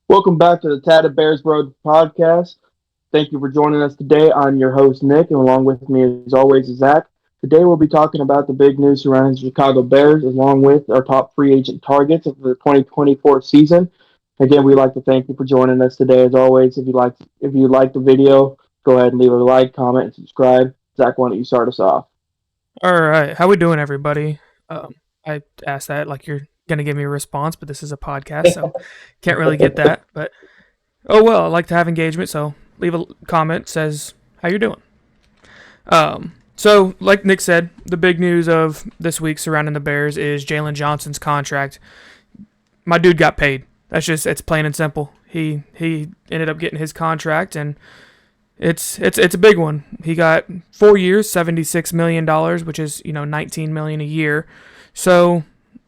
Welcome back to the Tatted Bears Road podcast. Thank you for joining us today. I'm your host, Nick, and along with me, as always, is Zach. Today, we'll be talking about the big news surrounding the Chicago Bears, along with our top free agent targets of the 2024 season. Again, we'd like to thank you for joining us today. As always, if you like the video, go ahead and leave a like, comment, and subscribe. Zach, why don't you start us off? All right, how we doing, everybody? I asked that like you're gonna give me a response, but this is a podcast, so can't really get that. But oh well, I like to have engagement, so leave a comment says how you're doing. So like Nick said, the big news of this week surrounding the Bears is Jalen Johnson's contract. My dude got paid. It's plain and simple. He ended up getting his contract, and it's a big one. He got 4 years, $76 million, which is 19 million a year. So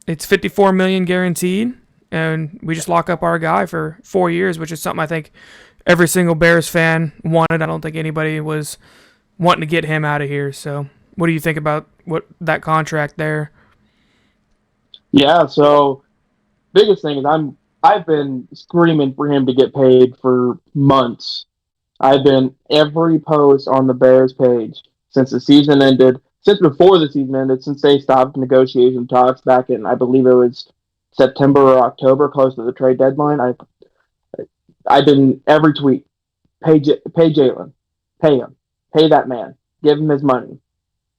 it's 54 million guaranteed, and we just lock up our guy for 4 years, which is something I think every single Bears fan wanted. I don't think anybody was wanting to get him out of here. So what do you think about what that contract there? Yeah, so biggest thing is I've been screaming for him to get paid for months. I've been every post on the Bears page since the season ended, since before the season ended, since they stopped negotiation talks back in, I believe it was September or October, close to the trade deadline. I've been every tweet, pay Jalen, pay him, pay that man, give him his money.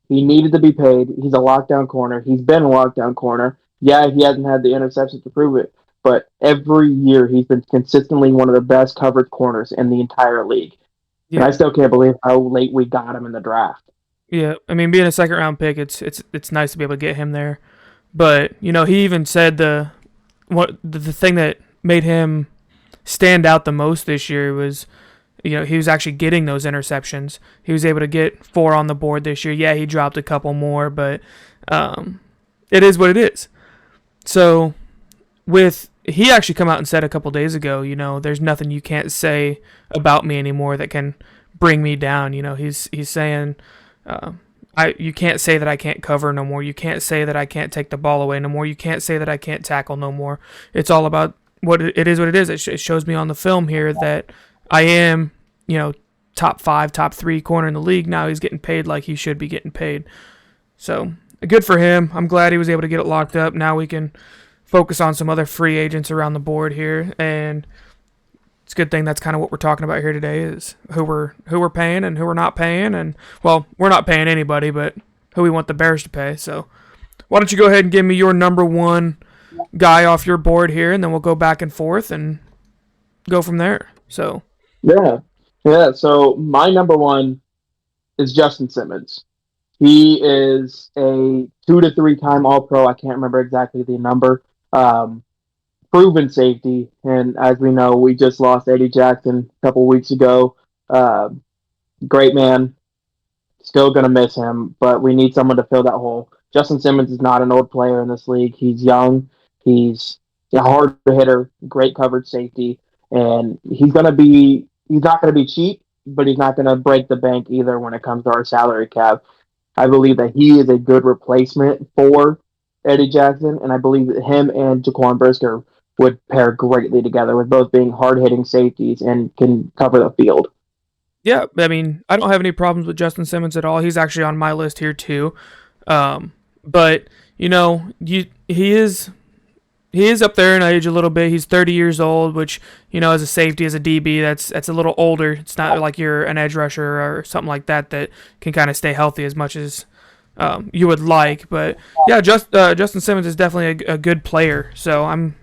He needed to be paid. He's a lockdown corner. He's been a lockdown corner. Yeah, he hasn't had the interceptions to prove it, but every year he's been consistently one of the best coverage corners in the entire league. And Yeah, I still can't believe how late we got him in the draft. yeah. I mean, being a second round pick, it's nice to be able to get him there. But he even said the thing that made him stand out the most this year was, he was actually getting those interceptions. He was able to get 4 on the board this year. Yeah, he dropped a couple more, but it is what it is. So he actually come out and said a couple days ago, there's nothing you can't say about me anymore that can bring me down. He's saying, you can't say that I can't cover no more. You can't say that I can't take the ball away no more. You can't say that I can't tackle no more. It's all about it is what it is. It shows me on the film here that I am, top 5, top 3 corner in the league. Now he's getting paid like he should be getting paid. So good for him. I'm glad he was able to get it locked up. Now we can focus on some other free agents around the board here, and it's a good thing that's kind of what we're talking about here today is who we're paying and who we're not paying. And well, we're not paying anybody, but who we want the Bears to pay. So why don't you go ahead and give me your number one guy off your board here, and then we'll go back and forth and go from there. So Yeah. Yeah. So my number one is Justin Simmons. He is a 2 to 3 time All Pro. I can't remember exactly the number. Um, Proven safety, and as we know, we just lost Eddie Jackson a couple weeks ago. Uh, Great man. Still going to miss him, but we need someone to fill that hole. Justin Simmons is not an old player in this league. He's young. He's a hard hitter, great coverage safety, and he's not going to be cheap, but he's not going to break the bank either when it comes to our salary cap. I believe that he is a good replacement for Eddie Jackson, and I believe that him and Jaquan Brisker would pair greatly together with both being hard hitting safeties and can cover the field. yeah, I mean, I don't have any problems with Justin Simmons at all. He's actually on my list here too. But he is up there in age a little bit. He's 30 years old, which as a safety, as a DB, that's a little older. It's not like you're an edge rusher or something like that can kind of stay healthy as much as you would like. But yeah, Justin Simmons is definitely a good player. So I'm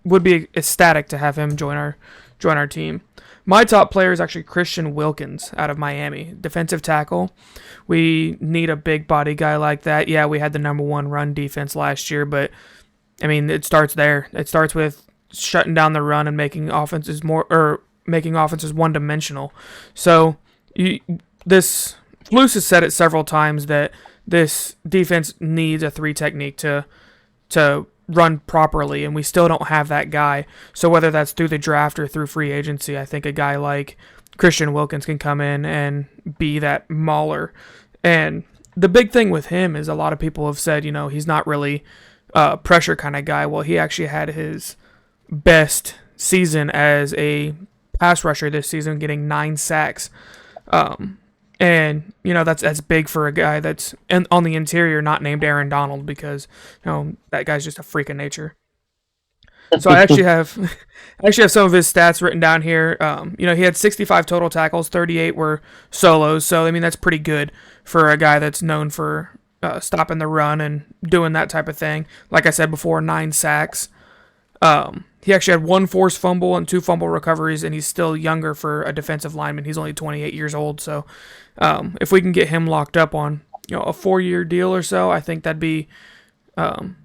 would be ecstatic to have him join our team. My top player is actually Christian Wilkins out of Miami, defensive tackle. We need a big body guy like that. Yeah, we had the number one run defense last year, but I mean, it starts there. It starts with shutting down the run and making offenses one dimensional. So this Luce has said it several times that this defense needs a 3 technique to run properly, and we still don't have that guy. So whether that's through the draft or through free agency, I think a guy like Christian Wilkins can come in and be that mauler. And the big thing with him is a lot of people have said, he's not really a pressure kind of guy. Well, he actually had his best season as a pass rusher this season, getting 9 sacks. Um, and that's big for a guy that's on the interior, not named Aaron Donald, because that guy's just a freak of nature. So I actually have I actually have some of his stats written down here. He had 65 total tackles, 38 were solos. So I mean that's pretty good for a guy that's known for stopping the run and doing that type of thing. Like I said before, 9 sacks. He actually had one forced fumble and two fumble recoveries, and he's still younger for a defensive lineman. He's only 28 years old. So if we can get him locked up on a 4-year deal or so, I think that'd be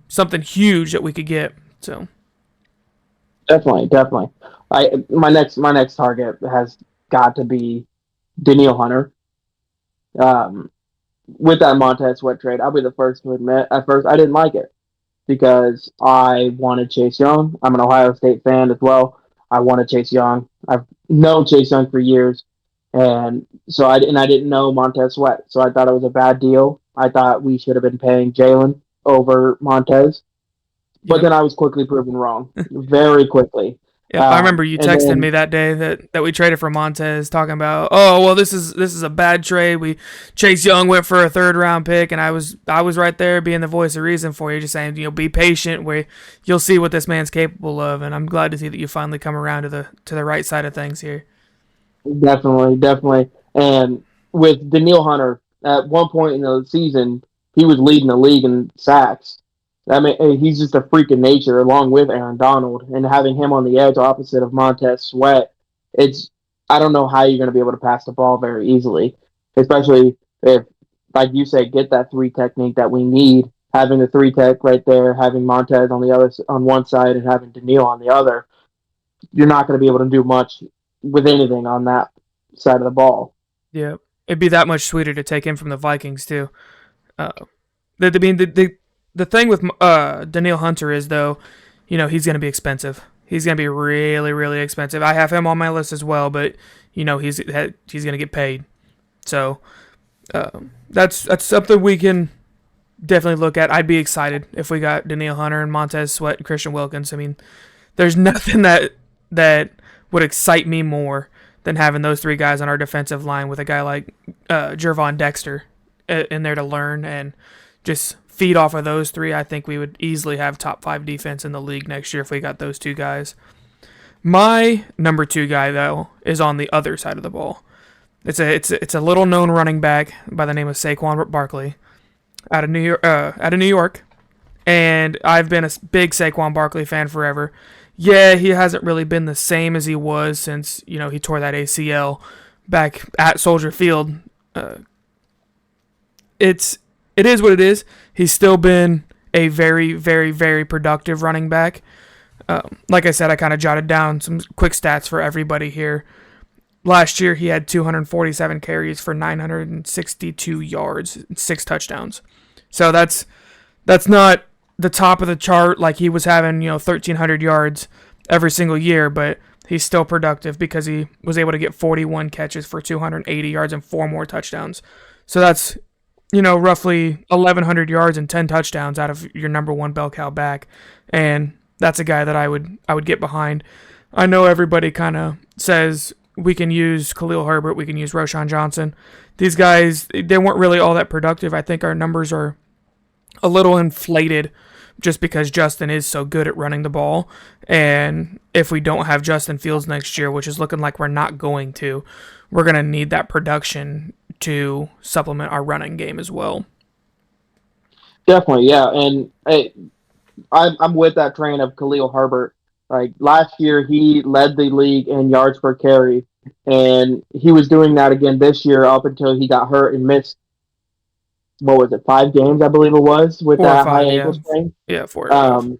something huge that we could get. So. Definitely, definitely. My next target has got to be Daniil Hunter. Um, with that Montez Sweat trade, I'll be the first to admit at first I didn't like it because I wanted Chase Young. I'm an Ohio State fan as well. I wanted Chase Young. I've known Chase Young for years, and I didn't know Montez Sweat, so I thought it was a bad deal. I thought we should have been paying Jalen over Montez, but Yep. then I was quickly proven wrong, very quickly. Yep, I remember you And texted me then that day that we traded for Montez, talking about, oh well, this is a bad trade. We Chase Young went for a third-round pick, and I was right there being the voice of reason for you, just saying be patient, where you'll see what this man's capable of. And I'm glad to see that you finally come around to the right side of things here. definitely, definitely. And with Daniil Hunter, at one point in the season, he was leading the league in sacks. I mean, he's just a freak of nature, along with Aaron Donald, and having him on the edge opposite of Montez Sweat, it's I don't know how you're going to be able to pass the ball very easily, especially if, like you say, get that three technique that we need. Having the three tech right there, having Montez on one side, and having Daniil on the other, you're not going to be able to do much with anything on that side of the ball. Yeah, it'd be that much sweeter to take him from the Vikings too. Uh, the thing with Daniil Hunter is, though, he's going to be expensive. He's going to be really, really expensive. I have him on my list as well, but he's going to get paid. So that's something we can definitely look at. I'd be excited if we got Daniil Hunter and Montez Sweat and Christian Wilkins. I mean, there's nothing that would excite me more than having those three guys on our defensive line with a guy like Jervon Dexter in there to learn and just feed off of those three. I think we would easily have top 5 defense in the league next year if we got those two guys. My number 2 guy, though, is on the other side of the ball. It's a little known running back by the name of Saquon Barkley out of New York, and I've been a big Saquon Barkley fan forever. Yeah, he hasn't really been the same as he was since he tore that ACL back at Soldier Field. It is what it is. He's still been a very, very, very productive running back. Like I said, I kind of jotted down some quick stats for everybody here. Last year, he had 247 carries for 962 yards, 6 touchdowns. So that's not the top of the chart like he was having 1,300 yards every single year, but he's still productive because he was able to get 41 catches for 280 yards and 4 more touchdowns. So that's roughly 1,100 yards and 10 touchdowns out of your number 1 bell cow back, and that's a guy that I would get behind. I know everybody kind of says we can use Khalil Herbert, we can use Roshan Johnson. These guys, they weren't really all that productive. I think our numbers are a little inflated just because Justin is so good at running the ball, and if we don't have Justin Fields next year, which is looking like we're not going to, we're going to need that production to supplement our running game as well. Definitely, yeah. And I'm with that train of Khalil Herbert. Like last year, he led the league in yards per carry, and he was doing that again this year up until he got hurt and missed. What was it? 5 games, I believe it was, with 4 or that high 5, ankle yeah. sprain. Yeah, 4 or 5. Um,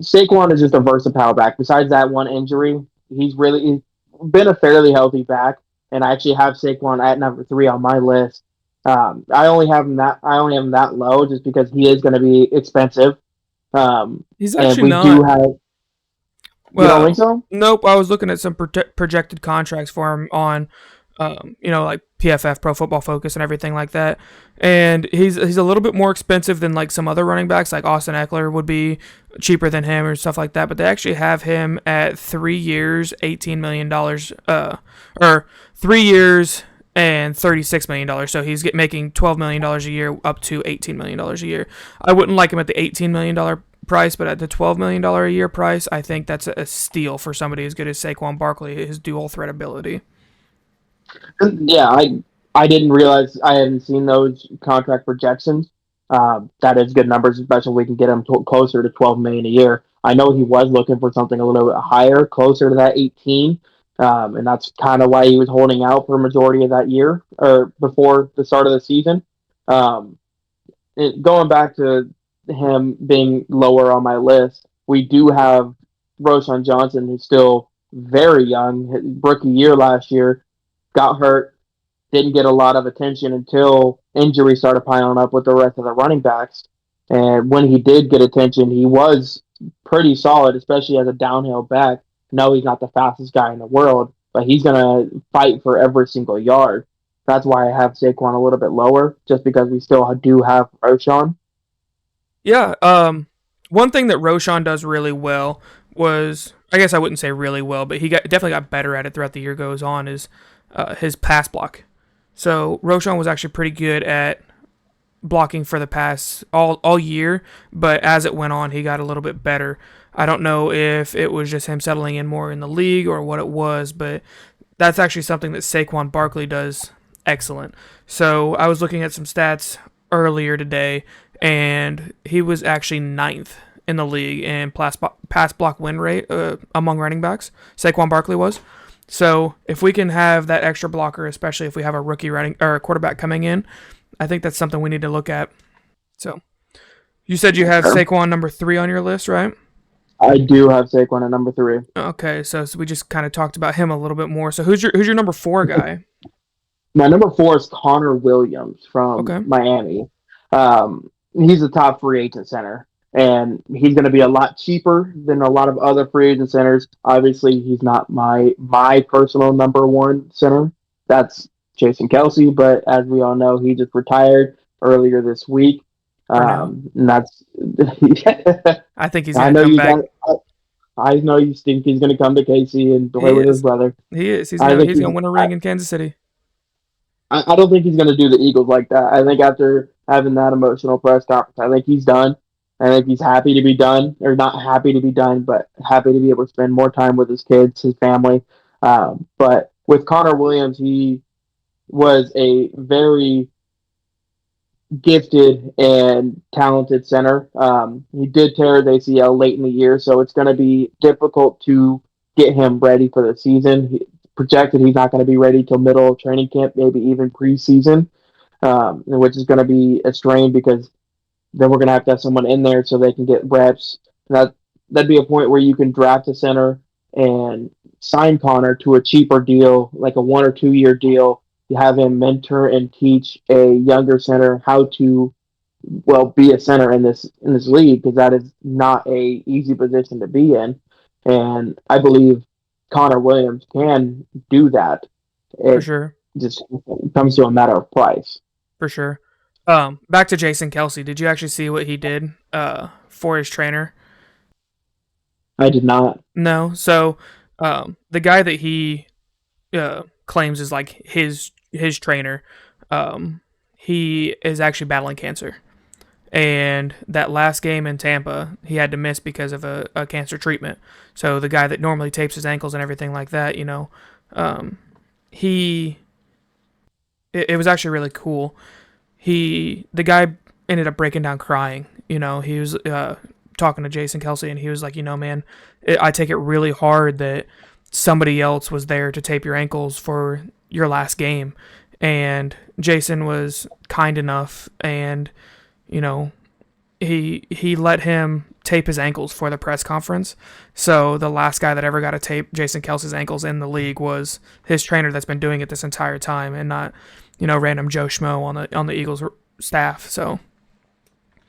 Saquon is just a versatile back. Besides that one injury, he's been a fairly healthy back, and I actually have Saquon at number 3 on my list. I only have him that low just because he is going to be expensive. He's And actually we do not. have. You don't think Well, so? nope. I was looking at some projected contracts for him on like PFF, Pro Football Focus, and everything like that. And he's a little bit more expensive than like some other running backs, like Austin Eckler would be cheaper than him or stuff like that. But they actually have him at 3 years, $18 million, or 3 years and $36 million. So he's making $12 million a year up to $18 million a year. I wouldn't like him at the $18 million price, but at the $12 million a year price, I think that's a steal for somebody as good as Saquon Barkley, his dual threat ability. Yeah, I didn't realize I hadn't seen those contract projections. That is good numbers, especially if we can get him closer to 12 million a year. I know he was looking for something a little bit higher, closer to that 18, and that's kind of why he was holding out for a majority of that year or before the start of the season. Um, Going back to him being lower on my list, we do have Roshan Johnson, who's still very young. His rookie year last year, got hurt, didn't get a lot of attention until injuries started piling up with the rest of the running backs. And when he did get attention, he was pretty solid, especially as a downhill back. No, he's not the fastest guy in the world, but he's going to fight for every single yard. That's why I have Saquon a little bit lower, just because we still do have Roshan. Yeah. One thing that Roshan does really well was, I guess I wouldn't say really well, but definitely got better at it throughout the year goes on, is his pass block. So Roshan was actually pretty good at blocking for the pass all year, but as it went on, he got a little bit better. I don't know if it was just him settling in more in the league or what it was, but that's actually something that Saquon Barkley does excellent. So I was looking at some stats earlier today, and he was actually ninth in the league in pass block win rate among running backs. Saquon Barkley was. So if we can have that extra blocker, especially if we have a rookie running or a quarterback coming in, I think that's something we need to look at. So you said you have Sure. Saquon number 3 on your list, right? I do have Saquon at number three. Okay, so we just kind of talked about him a little bit more. So who's your number 4 guy? My number four is Connor Williams from Okay, Miami. He's a top free agent center, and he's going to be a lot cheaper than a lot of other free agent centers. Obviously, he's not my personal number one center. That's Jason Kelsey, but as we all know, he just retired earlier this week. for now. And that's I think he's I gonna know come you back. got. I know you think he's going to come to KC and play He with his is. brother. He is. He's I gonna think he's gonna win a ring in Kansas City I don't think he's going to do the Eagles like that. I think after having that emotional press conference, I think he's done. I think he's happy to be done, or not happy to be done, but happy to be able to spend more time with his kids, his family. But with Connor Williams, he was a very gifted and talented center. He did tear his ACL late in the year, so it's going to be difficult to get him ready for the season. Projected he's not going to be ready till middle of training camp, maybe even preseason, which is going to be a strain because then we're going to have someone in there so they can get reps. That'd be a point where you can draft a center and sign Connor to a cheaper deal, like a 1 or 2 year deal. You have him mentor and teach a younger center how to be a center in this league, because that is not a easy position to be in, and I believe Connor Williams can do that. for It sure. just comes to a matter of price. For sure. Back to Jason Kelsey. Did you actually see what he did for his trainer? I did not. No. So the guy that he claims is like his trainer, he is actually battling cancer. And that last game in Tampa, he had to miss because of a cancer treatment. So the guy that normally tapes his ankles and everything like that, he it was actually really cool. The guy ended up breaking down crying. He was talking to Jason Kelsey, and he was like, man, I take it really hard that somebody else was there to tape your ankles for your last game. And Jason was kind enough, and you know he let him tape his ankles for the press conference. So the last guy that ever got to tape Jason Kelsey's ankles in the league was his trainer that's been doing it this entire time, and not random Joe Schmo on the Eagles staff. So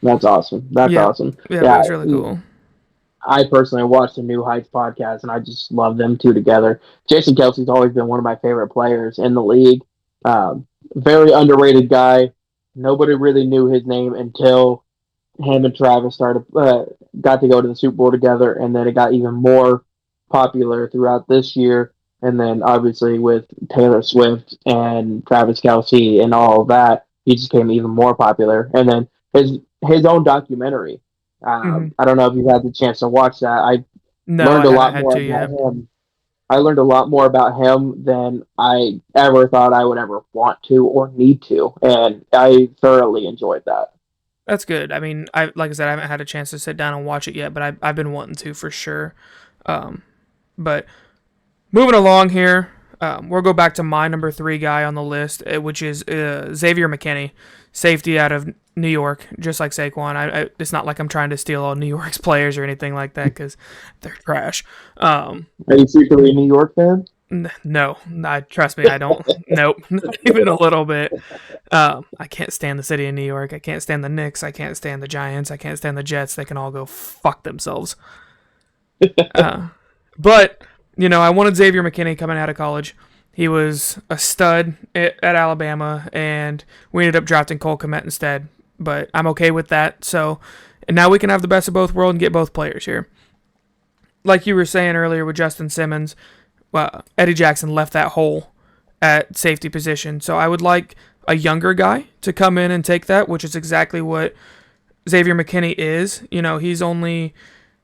That's awesome. That's yeah, awesome. yeah, but it Yeah, was really cool. I personally watched the New Heights podcast, and I just love them two together. Jason Kelsey's always been one of my favorite players in the league. Um, Very underrated guy. Nobody really knew his name until him and Travis started got to go to the Super Bowl together, and then it got even more popular throughout this year. And then obviously with Taylor Swift and Travis Kelsey and all of that, he just became even more popular. And then his own documentary. Hmm. I don't know if you had the chance to watch that. I No, learned I a haven't lot had more to about yet. him. I learned a lot more about him than I ever thought I would ever want to or need to, and I thoroughly enjoyed that. That's good. I mean, I like I said, I haven't had a chance to sit down and watch it yet, but I've been wanting to for sure. Um, but moving along here, we'll go back to my number three guy on the list, which is Xavier McKinney, safety out of New York, just like Saquon. It's not like I'm trying to steal all New York's players or anything like that because they're trash. Um, Are you secretly a New York fan? no, trust me, I don't. Nope, not even a little bit. I can't stand the city of New York. I can't stand the Knicks. I can't stand the Giants. I can't stand the Jets. They can all go fuck themselves. Uh, but I wanted Xavier McKinney coming out of college. He was a stud at Alabama, and we ended up drafting Cole Kmet instead. But I'm okay with that. So, and now we can have the best of both worlds and get both players here. Like you were saying earlier with Justin Simmons, well, Eddie Jackson left that hole at safety position. So I would like a younger guy to come in and take that, which is exactly what Xavier McKinney is. He's only,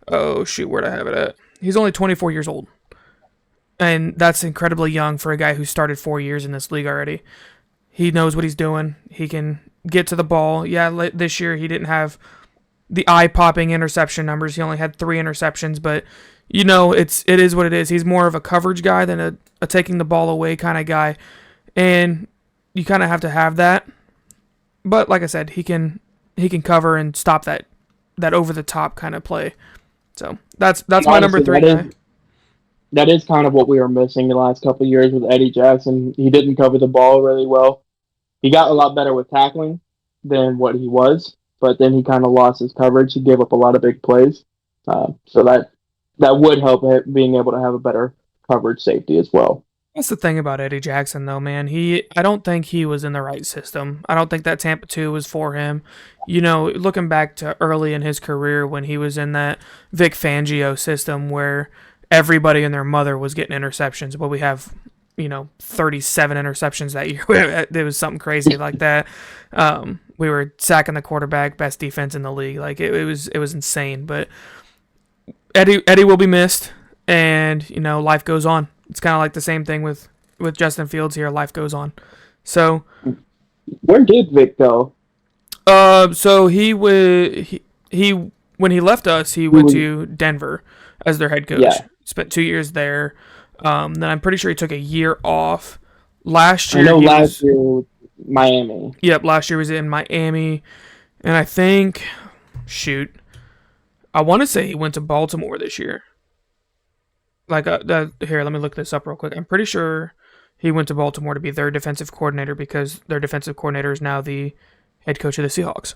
oh shoot, where'd I have it at? He's only 24 years old. And that's incredibly young for a guy who started 4 years in this league already. He knows what he's doing. He can get to the ball. Yeah, this year he didn't have the eye-popping interception numbers. He only had 3 interceptions, but it is what it is. He's more of a coverage guy than a taking the ball away kind of guy, and you kind of have that. But like I said, he can cover and stop that over the top kind of play. So that's And my number honestly, three guy. that is kind of what we were missing the last couple of years with Eddie Jackson. He didn't cover the ball really well. He got a lot better with tackling than what he was, but then he kind of lost his coverage. He gave up a lot of big plays, so that would help being able to have a better coverage safety as well. That's the thing about Eddie Jackson, though, man. I don't think he was in the right system. I don't think that Tampa 2 was for him. Looking back to early in his career when he was in that Vic Fangio system where everybody and their mother was getting interceptions, but we have 37 interceptions that year. It was something crazy like that. We were sacking the quarterback, best defense in the league. Like it was insane. But Eddie will be missed, and life goes on. It's kind of like the same thing with Justin Fields here. Life goes on. So, Where did Vic go? so he when he left us, he went to Denver as their head coach. Yeah, Spent 2 years there. Then I'm pretty sure he took a year off. Last I year know. he Last was. year was Miami. Yep, last year was in Miami, and I think, shoot, I want to say he went to Baltimore this year. Like, here, let me look this up real quick. I'm pretty sure he went to Baltimore to be their defensive coordinator because their defensive coordinator is now the head coach of the Seahawks.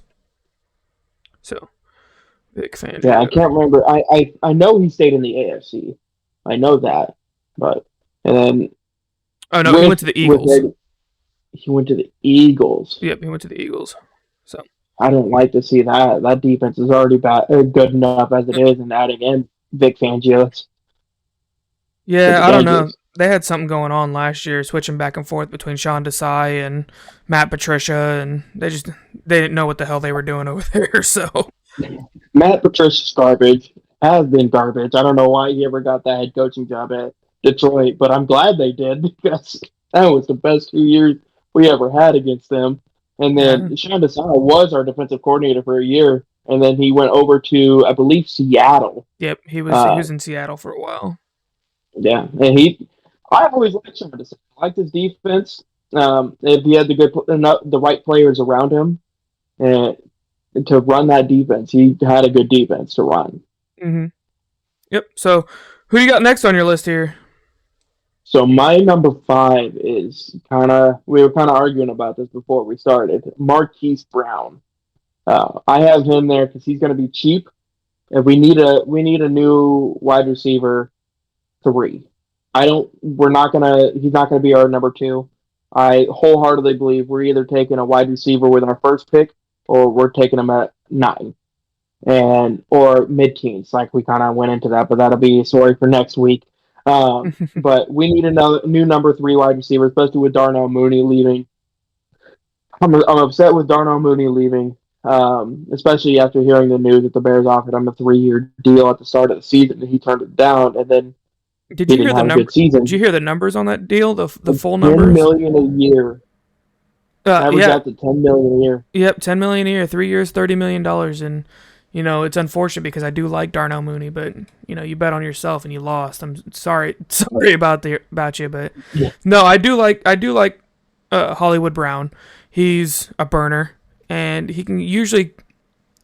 So, Vic Yeah, I Fangio. can't remember. I know he stayed in the AFC. I know that, but and then Oh no, he went with to the with Eagles. Eddie, he went to the Eagles. Yep, he went to the Eagles. So, I don't like to see that. That defense is already good enough as it is, and adding in Vic Fangio, it's yeah, I don't know. dangerous. They had something going on last year, switching back and forth between Sean Desai and Matt Patricia, and they didn't know what the hell they were doing over there. So Matt Patricia's garbage. Has been garbage. I don't know why he ever got that head coaching job at Detroit, but I'm glad they did because that was the best 2 years we ever had against them. And yeah, then Sean Desai was our defensive coordinator for a year, and then he went over to I believe Seattle. yep, he Uh, was in Seattle for a while. yeah, and I've always liked Sean Desai. I liked his defense. If he had the right players around him, and to run that defense, he had a good defense to run. Hmm. Yep. So who you got next on your list here? So my number five is we were kind of arguing about this before we started. Marquise Brown. I have him there because he's going to be cheap, If we need a new wide receiver three. I don't. We're not gonna. He's not gonna be our number two. I wholeheartedly believe we're either taking a wide receiver with our first pick, or we're taking him at 9 and or mid teens. Like we kind of went into that, but that'll be a story for next week. But we need another new number three wide receiver, especially with Darnell Mooney leaving. I'm upset with Darnell Mooney leaving, especially after hearing the news that the Bears offered him a 3 year deal at the start of the season, and he turned it down, and then Did he you hear didn't the have a good number? Did you season. hear the numbers on that deal? The full 10 numbers? million a year, average Yeah, out to 10 million a year. yep, 10 million a year, 3 years, $30 million, and it's unfortunate because I do like Darnell Mooney, but you bet on yourself and you lost. I'm sorry, sorry about you, but Yeah, no, I do like Hollywood Brown. He's a burner, and he can usually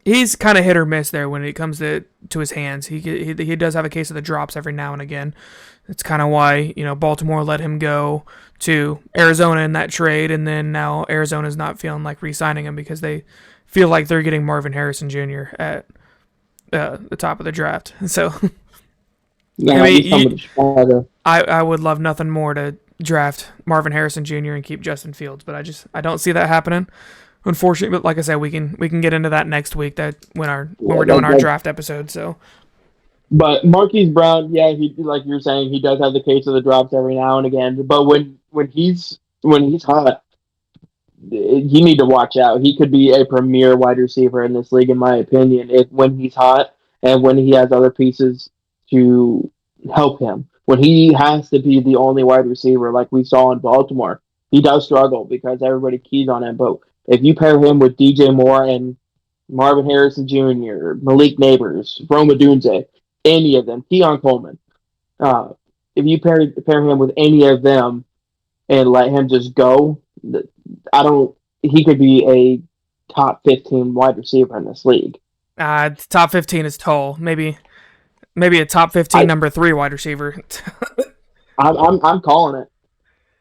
he's kind of hit or miss there when it comes to his hands. He does have a case of the drops every now and again. It's kind of why Baltimore let him go to Arizona in that trade, and then now Arizona's not feeling like re-signing him because they feel like they're getting Marvin Harrison Jr. at the top of the draft. So I yeah, mean, he's coming to Chicago. I would love nothing more to draft Marvin Harrison Jr. and keep Justin Fields, but I don't see that happening. Unfortunately, but like I said, we can get into that next week. That when Yeah, we're doing our draft episode. So but Marquise Brown, yeah, he like you're saying, he does have the case of the drops every now and again. But when he's hot, you need to watch out. He could be a premier wide receiver in this league, in my opinion. If when he's hot and when he has other pieces to help him, when he has to be the only wide receiver, like we saw in Baltimore, he does struggle because everybody keys on him. But if you pair him with DJ Moore and Marvin Harrison Jr., Malik Neighbors, Roma Dunze, any of them, Keon Coleman, uh, if you pair him with any of them and let him just go, I don't. He could be a top 15 wide receiver in this league. top 15 is tall. Maybe a top 15 I number three wide receiver. I'm calling it.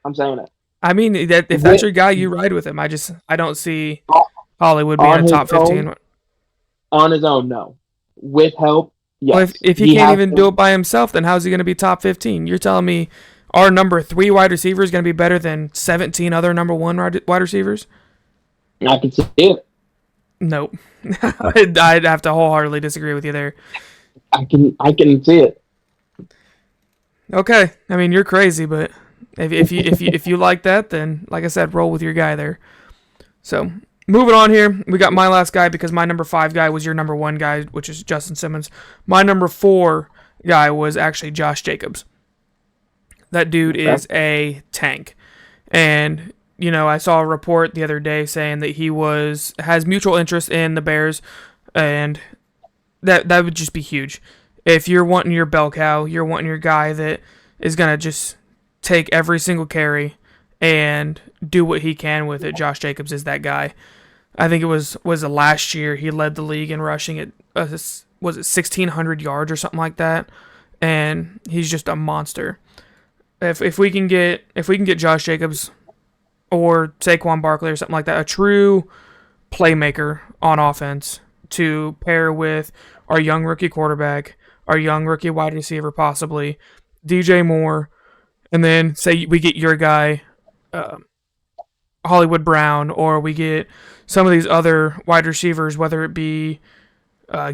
I'm saying it. I mean, that if that's With your guy, you ride with him. I don't see Hollywood being a on his top own, 15. on his own, no. With help, Well, yes. if he He can't has even do to. it by himself, then how's he going to be top 15? You're telling me our number three wide receiver is going to be better than 17 other number one wide receivers? I can see it. Nope. I'd have to wholeheartedly disagree with you there. I can see it. Okay, I mean you're crazy, but if you like that, then like I said, roll with your guy there. So moving on here, we got my last guy because my number five guy was your number one guy, which is Justin Simmons. My number four guy was actually Josh Jacobs. That dude Okay. is a tank, and I saw a report the other day saying that he has mutual interest in the Bears, and that would just be huge. If you're wanting your bell cow, you're wanting your guy that is gonna just take every single carry and do what he can with it. Josh Jacobs is that guy. I think it was the last year he led the league in rushing at was it 1,600 yards or something like that, and he's just a monster. If we can get Josh Jacobs or Saquon Barkley or something like that, a true playmaker on offense to pair with our young rookie quarterback, our young rookie wide receiver, possibly DJ Moore, and then say we get your guy, uh, Hollywood Brown, or we get some of these other wide receivers, whether it be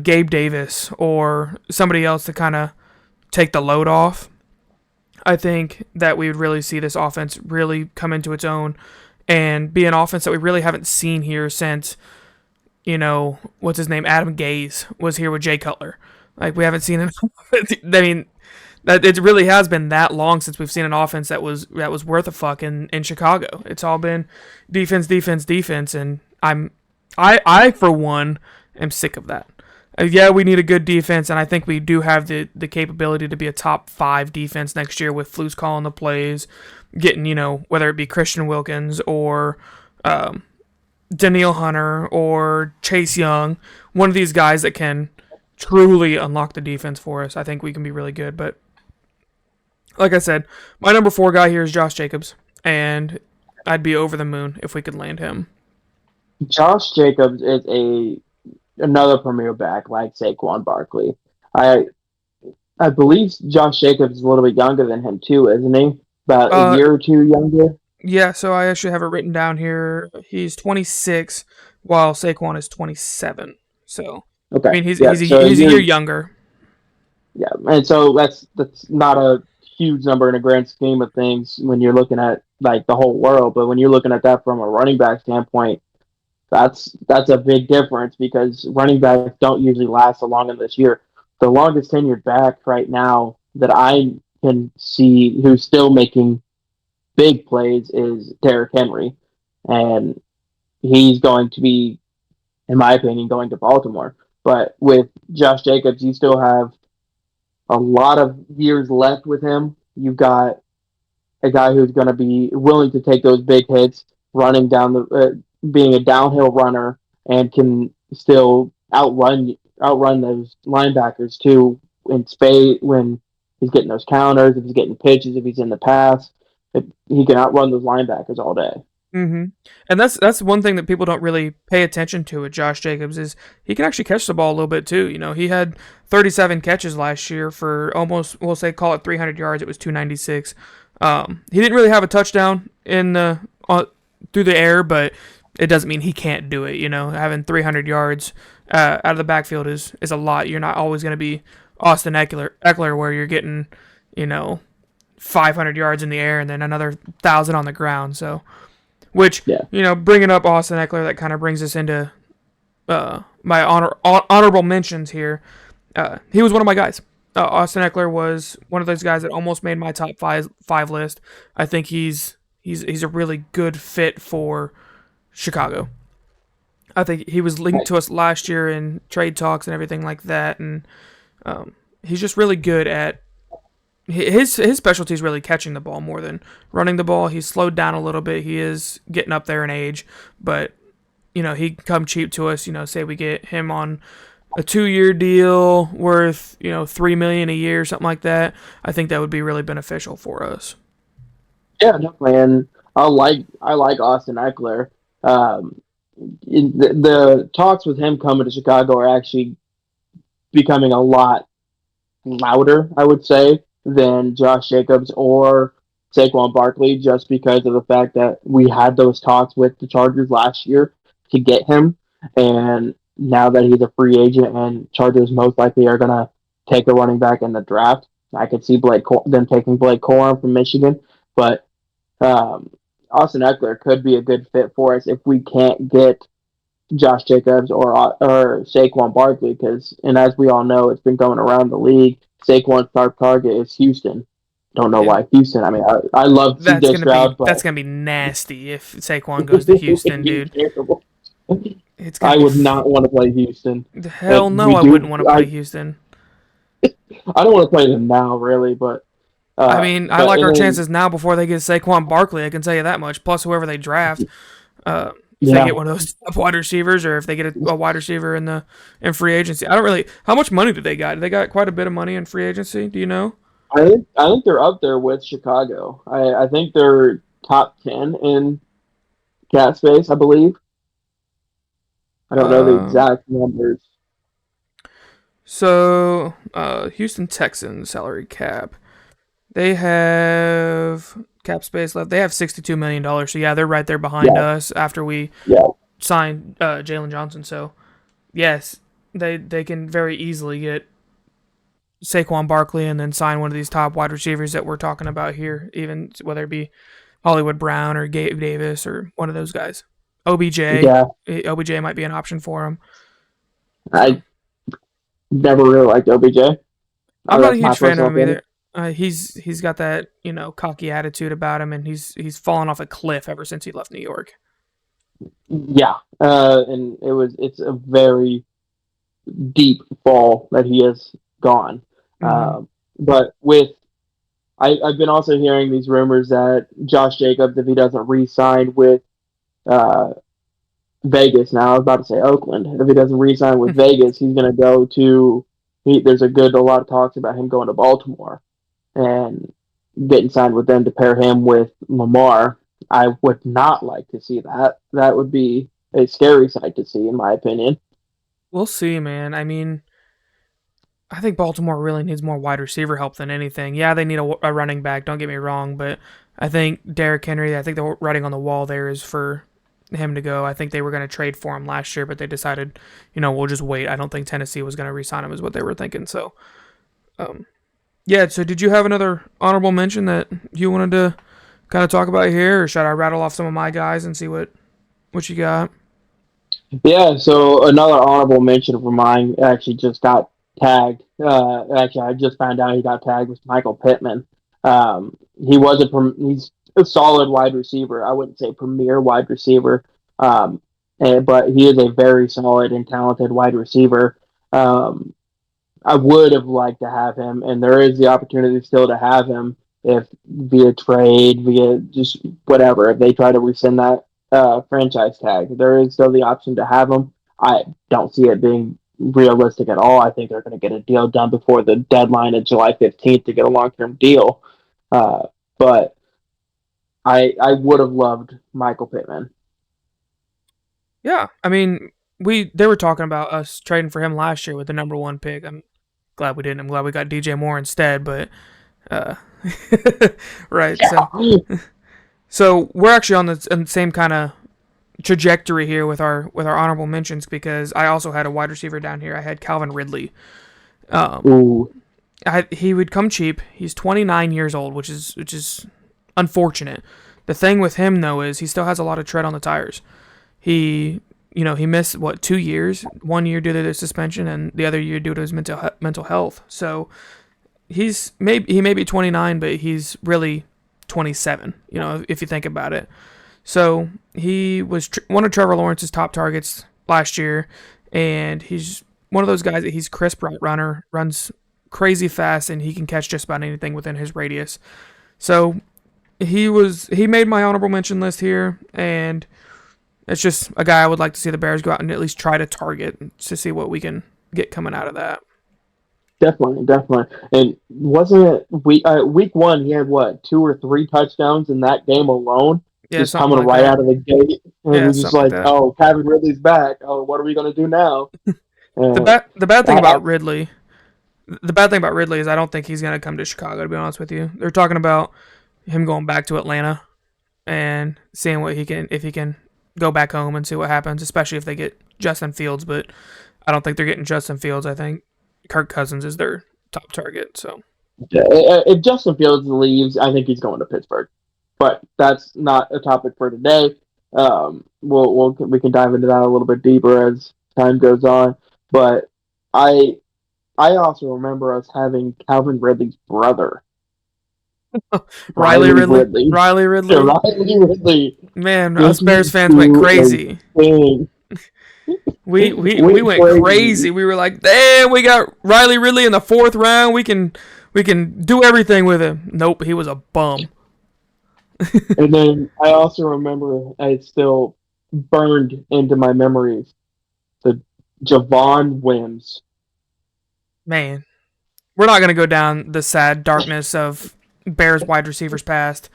Gabe Davis or somebody else to kind of take the load off. I think that we would really see this offense really come into its own and be an offense that we really haven't seen here since, what's his name? Adam Gaze was here with Jay Cutler. Like, we haven't seen an I mean, that it really has been that long since we've seen an offense that was worth a fuck in Chicago. It's all been defense, defense, defense, and I for one am sick of that. Yeah, we need a good defense, and I think we do have the capability to be a top five defense next year with Flus calling the plays, getting whether it be Christian Wilkins or Daniil Hunter or Chase Young, one of these guys that can truly unlock the defense for us. I think we can be really good. But like I said, my number four guy here is Josh Jacobs, and I'd be over the moon if we could land him. Josh Jacobs is a another premier back like Saquon Barkley. I I believe Josh Jacobs is a little bit younger than him too, isn't he? About a Uh, year or two younger. yeah. So I actually have it written down here. He's 26, while Saquon is 27. So I Okay, mean, he's yeah. he's a, So a he's a year year, younger. yeah, and so that's not a huge number in a grand scheme of things when you're looking at like the whole world. But when you're looking at that from a running back standpoint, that's a big difference because running backs don't usually last so long in this year. The longest tenured back right now that I can see who's still making big plays is Derrick Henry, and he's going to be, in my opinion, going to Baltimore. But with Josh Jacobs, you still have a lot of years left with him. You've got a guy who's going to be willing to take those big hits, running down being a downhill runner, and can still outrun those linebackers too in space when he's getting those counters, if he's getting pitches, if he's in the pass, he can outrun those linebackers all day. Mm-hmm. And that's one thing that people don't really pay attention to with Josh Jacobs is he can actually catch the ball a little bit too. You know, he had 37 catches last year for almost, we'll say, call it 300 yards. It was 296. He didn't really have a touchdown in the through the air, but it doesn't mean he can't do it. You know, having 300 yards out of the backfield is a lot. You're not always going to be Austin Eckler, where you're getting, you know, 500 yards in the air and then another 1,000 on the ground. So. Which, Yeah, you know, bringing up Austin Eckler, that kind of brings us into my honorable mentions here. He was one of my guys. Austin Eckler was one of those guys that almost made my top five list. I think he's a really good fit for Chicago. I think he was linked to us last year in trade talks and everything like that, and he's just really good at his specialty is really catching the ball more than running the ball. He's slowed down a little bit. He is getting up there in age, but you know he come cheap to us. You know, say we get him on a 2-year deal worth $3 million a year, something like that. I think that would be really beneficial for us. yeah, definitely. And I like Austin Eckler. Um, the talks with him coming to Chicago are actually becoming a lot louder, I would say, than Josh Jacobs or Saquon Barkley, just because of the fact that we had those talks with the Chargers last year to get him, and now that he's a free agent and Chargers most likely are gonna take a running back in the draft, I could see them taking Blake Corum from Michigan, but um, Austin Eckler could be a good fit for us if we can't get Josh Jacobs or Saquon Barkley because, and as we all know, it's been going around the league. Saquon's top target is Houston. Don't know Yeah, why Houston. I mean, I love CJ Stroud, that's but gonna be nasty if Saquon goes to Houston, he's dude. terrible. It's gonna I be would not want to play Houston, hell but no. we I wouldn't do. want to play Houston. I don't want to play them now, really, I mean, I but like and our then chances now before they get Saquon Barkley. I can tell you that much. Plus, whoever they draft, if they yeah, get one of those top wide receivers, or if they get a wide receiver in free agency, I don't really. How much money do they got? They got quite a bit of money in free agency. Do you know? I think they're up there with Chicago. I think they're top 10 in cat space. I believe. I don't know the Um, exact numbers. Houston Texans salary cap. They have cap space left. They have $62 million. So yeah, they're right there behind Yeah, us after we yeah, signed Jalen Johnson. So yes, they can very easily get Saquon Barkley and then sign one of these top wide receivers that we're talking about here, even whether it be Hollywood Brown or Gabe Davis or one of those guys. OBJ, yeah. OBJ might be an option for him. So I never really liked OBJ. I'm not a That's my huge fan of personal him opinion. either. He's got that cocky attitude about him, and he's fallen off a cliff ever since he left New York. Yeah, and it's a very deep fall that he has gone. Mm-hmm. But with I've been also hearing these rumors that Josh Jacobs, if he doesn't re-sign with uh, Vegas, now I was about to say Oakland, if he doesn't re-sign with Vegas, he's going to go to. There's a lot of talks about him going to Baltimore and getting signed with them to pair him with Lamar. I would not like to see that. That would be a scary sight to see, in my opinion. we'll see, man. I mean, I think Baltimore really needs more wide receiver help than anything. Yeah, they need a running back. Don't get me wrong, but I think Derrick Henry. I think the writing on the wall there is for him to go. I think they were going to trade for him last year, but they decided, we'll just wait. I don't think Tennessee was going to re-sign him, is what they were thinking. So, um, yeah. So, did you have another honorable mention that you wanted to kind of talk about here, or should I rattle off some of my guys and see what you got? Yeah, so another honorable mention for mine actually just got tagged. Actually, I just found out he got tagged with Michael Pittman. He's a solid wide receiver. I wouldn't say premier wide receiver, but he is a very solid and talented wide receiver. Um, I would have liked to have him, and there is the opportunity still to have him if via trade, via just whatever. If they try to rescind that franchise tag, there is still the option to have him. I don't see it being realistic at all. I think they're going to get a deal done before the deadline of July 15th to get a long term deal. But I would have loved Michael Pittman. Yeah, I mean, they were talking about us trading for him last year with the number one pick. I'm glad we didn't. I'm glad we got DJ Moore instead. But uh, right, Yeah. so we're actually on the same kind of trajectory here with our honorable mentions because I also had a wide receiver down here. I had Calvin Ridley. Um, Ooh. he would come cheap. He's 29 years old, which is unfortunate. The thing with him though is he still has a lot of tread on the tires. He missed what 2 years, 1 year due to the suspension, and the other year due to his mental health. So he may be 29, but he's really 27. If you think about it. So he was one of Trevor Lawrence's top targets last year, and he's one of those guys that he's crisp route runner, runs crazy fast, and he can catch just about anything within his radius. So he made my honorable mention list here, and it's just a guy I would like to see the Bears go out and at least try to target to see what we can get coming out of that. Definitely, definitely. And wasn't it week one? He had what 2 or 3 touchdowns in that game alone, Yeah, just something coming like right that. out of the gate. And it Yeah, was just something like like, that. oh, Calvin Ridley's back. Oh, what are we gonna do now? The And bad the bad thing I, about Ridley, the bad thing about Ridley is I don't think he's gonna come to Chicago. To be honest with you, they're talking about him going back to Atlanta and seeing what if he can go back home and see what happens, especially if they get Justin Fields. But I don't think they're getting Justin Fields. I think Kirk Cousins is their top target. So if Justin Fields leaves, I think he's going to Pittsburgh. But that's not a topic for today. We can dive into that a little bit deeper as time goes on. But I I also remember us having Calvin Ridley's brother, Riley Riley Ridley, Ridley. Riley Ridley, Riley Ridley man, us Bears fans went into crazy. a thing. We Went went crazy. crazy. We were like, damn, we got Riley Ridley in the fourth round. We can do everything with him. Nope, he was a bum. And then I also remember it's still burned into my memories the Javon Wims. Man, we're not gonna go down the sad darkness of Bears wide receivers past.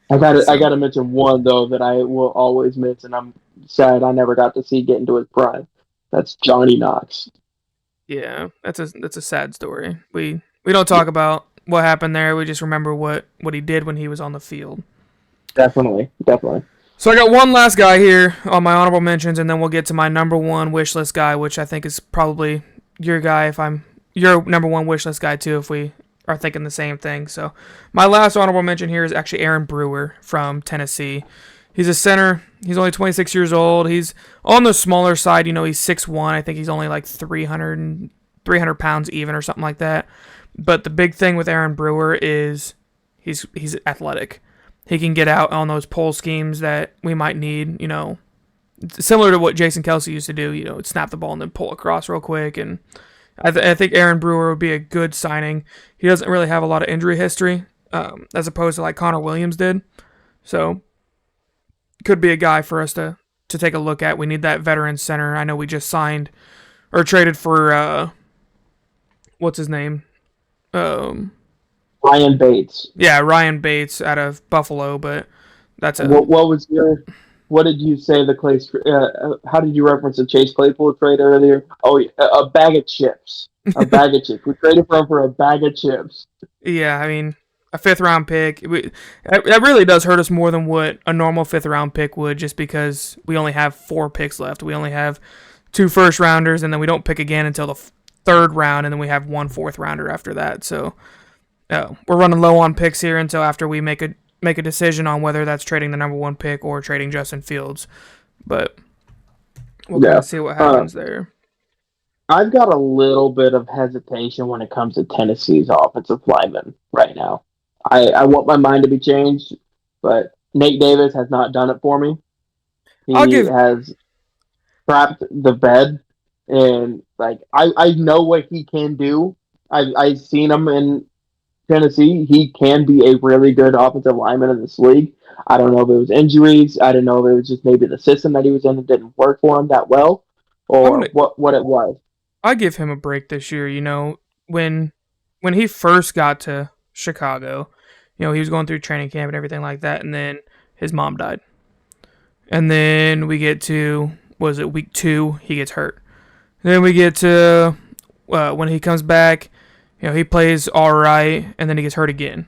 I So got to mention one though that I will always miss, and I'm sad I never got to see get into his prime. That's Johnny Knox. yeah, that's a sad story. We don't talk about what happened there. We just remember what he did when he was on the field. Definitely, definitely. So I got one last guy here on my honorable mentions, and then we'll get to my number one wish list guy, which I think is probably your guy if I'm your number one wish list guy too, if we are thinking the same thing. So my last honorable mention here is actually Aaron Brewer from Tennessee. He's a center. He's only 26 years old. He's on the smaller side. He's 6'1". I think he's only like 300 pounds even or something like that. But the big thing with Aaron Brewer is he's athletic. He can get out on those pull schemes that we might need, similar to what Jason Kelsey used to do, snap the ball and then pull across real quick. And I think Aaron Brewer would be a good signing. He doesn't really have a lot of injury history, as opposed to like Connor Williams did. So could be a guy for us to take a look at. We need that veteran center. I know we just signed or traded for what's his name? Um, Ryan Bates. yeah, Ryan Bates out of Buffalo, but that's a What was your? what did you say the Clay? How did you reference the Chase Claypool trade earlier? Oh, yeah, a bag of chips. A bag of chips. We traded for him for a bag of chips. Yeah, I mean, a fifth round pick. That really does hurt us more than what a normal fifth round pick would, just because we only have 4 picks left. We only have 2 first rounders, and then we don't pick again until the third round, and then we have 1 4th rounder after that. So we're running low on picks here until after we make a decision on whether that's trading the number 1 pick or trading Justin Fields. But we'll kind Yeah. of see what Uh, happens there. I've got a little bit of hesitation when it comes to Tennessee's offensive linemen right now. I want my mind to be changed, but Nate Davis has not done it for me. I'll He give has crapped the bed, and like I know what he can do. I've seen him in Tennessee. He can be a really good offensive lineman in this league. I don't know if it was injuries. I don't know if it was just maybe the system that he was in that didn't work for him that well, I'm or gonna what it was. I give him a break this year. When he first got to Chicago, he was going through training camp and everything like that, and then his mom died, and then we get to was it week 2? He gets hurt. Then we get to when he comes back, he plays all right, and then he gets hurt again.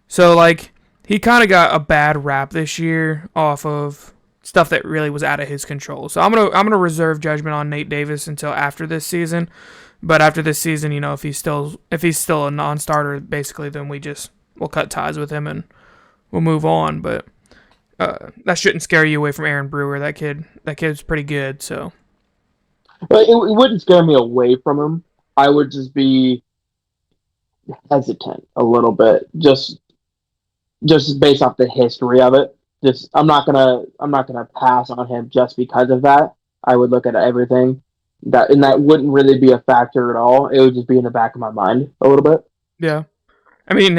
So like he kind of got a bad rap this year off of stuff that really was out of his control. So I'm gonna reserve judgment on Nate Davis until after this season. But after this season, if he's still a non-starter, basically, then we'll cut ties with him and we'll move on. But that shouldn't scare you away from Aaron Brewer. That kid's pretty good. So But it wouldn't scare me away from him. I would just be hesitant a little bit, just based off the history of it. Just I'm not gonna pass on him just because of that. I would look at everything that wouldn't really be a factor at all. It would just be in the back of my mind a little bit. yeah, I mean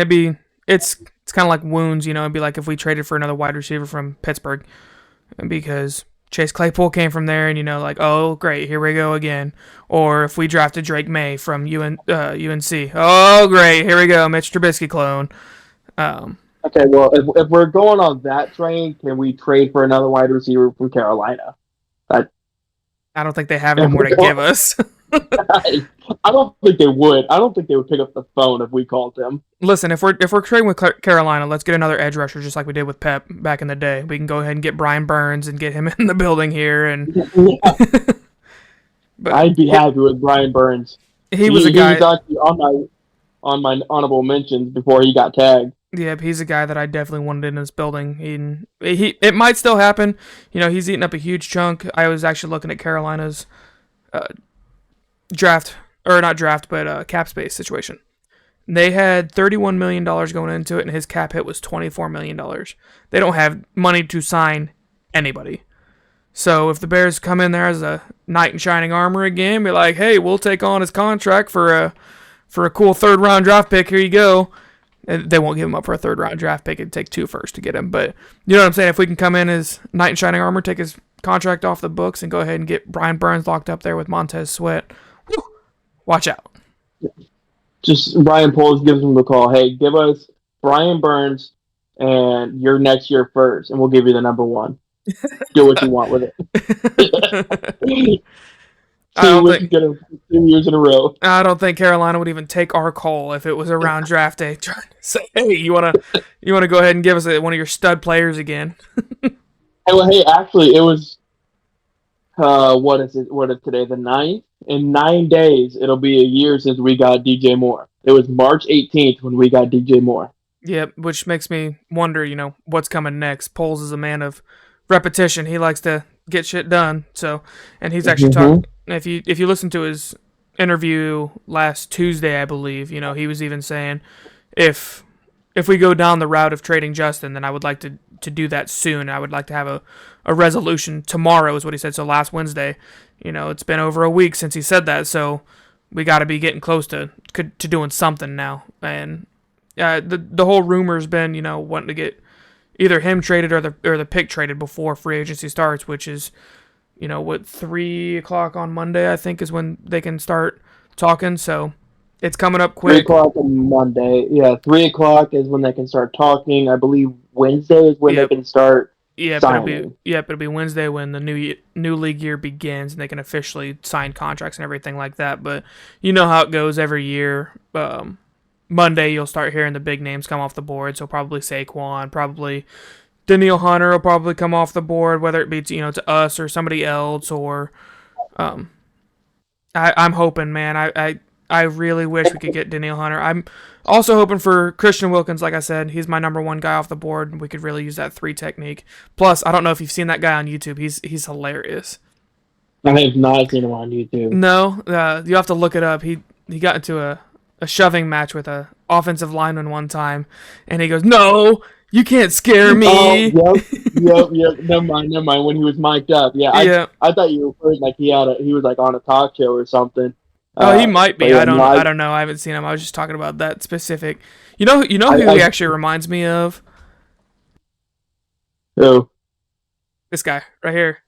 it's kind of like wounds. It'd be like if we traded for another wide receiver from Pittsburgh, because Chase Claypool came from there, and like, oh great, here we go again. Or if we drafted Drake May from UNC, oh great, here we go, Mitch Trubisky clone. Um, Okay, well, if we're going on that train, can we trade for another wide receiver from Carolina? That I don't think they have any if more we're to going, give us. I don't think they would. I don't think they would pick up the phone if we called them. Listen, if we're trading with Carolina, let's get another edge rusher just like we did with Pep back in the day. We can go ahead and get Brian Burns and get him in the building here. And Yeah, but I'd be happy with Brian Burns. he was a He was guy. actually on my honorable mentions before he got tagged. Yeah, he's a guy that I definitely wanted in this building. It might still happen. He's eating up a huge chunk. I was actually looking at Carolina's uh, draft, or not draft, but cap space situation. They had $31 million going into it, and his cap hit was $24 million. They don't have money to sign anybody. So if the Bears come in there as a knight in shining armor again, be like, hey, we'll take on his contract for a cool third round draft pick. Here you go. They won't give him up for a third round draft pick. It'd take 2 first to get him. But you know what I'm saying? If we can come in as knight in shining armor, take his contract off the books, and go ahead and get Brian Burns locked up there with Montez Sweat, whew, watch out. Just Brian Poles gives him the call. Hey, give us Brian Burns and your next year first, and we'll give you the number one. Do what you want with it. I See don't what you think get him 2 years in a row. I don't think Carolina would even take our call if it was around draft day, trying to say, "Hey, you wanna go ahead and give us one of your stud players again?" Hey, well, hey, actually, it was what is it? What is today? The 9th. In 9 days, it'll be a year since we got DJ Moore. It was March 18th when we got DJ Moore. Yeah, which makes me wonder, what's coming next. Poles is a man of repetition. He likes to get shit done. So, and he's actually Mm-hmm. talking. If you listen to his interview last Tuesday, I believe, he was even saying, if we go down the route of trading Justin, then I would like to do that soon. I would like to have a resolution tomorrow, is what he said. So last Wednesday, it's been over a week since he said that. So we got to be getting close to doing something now. And the whole rumor's been, wanting to get either him traded or the pick traded before free agency starts, which is, 3 o'clock on Monday, I think, is when they can start talking. So it's coming up 3 o'clock quick. on Monday. Yeah, 3 o'clock is when they can start talking. I believe Wednesday is when they Yep. can start. signing. It'll be Wednesday when the new league year begins and they can officially sign contracts and everything like that. But you know how it goes every year. Monday you'll start hearing the big names come off the board. So probably Saquon, probably Daniil Hunter will probably come off the board, whether it be to us or somebody else. Or um, I'm hoping, man. I really wish we could get Daniil Hunter. I'm also hoping for Christian Wilkins. Like I said, he's my number one guy off the board. We could really use that 3 technique. Plus, I don't know if you've seen that guy on YouTube. He's hilarious. I have not seen him on YouTube. No, you have to look it up. He got into a shoving match with a offensive lineman one time, and he goes, "No, you can't scare Oh, me." yep. Never mind. When he was mic'd up, yeah, Yeah. I thought you were like he was like on a talk show or something. Oh, he might be. Yeah, I don't know. I haven't seen him. I was just talking about that specific. You know who he actually reminds me of? Who? This guy right here.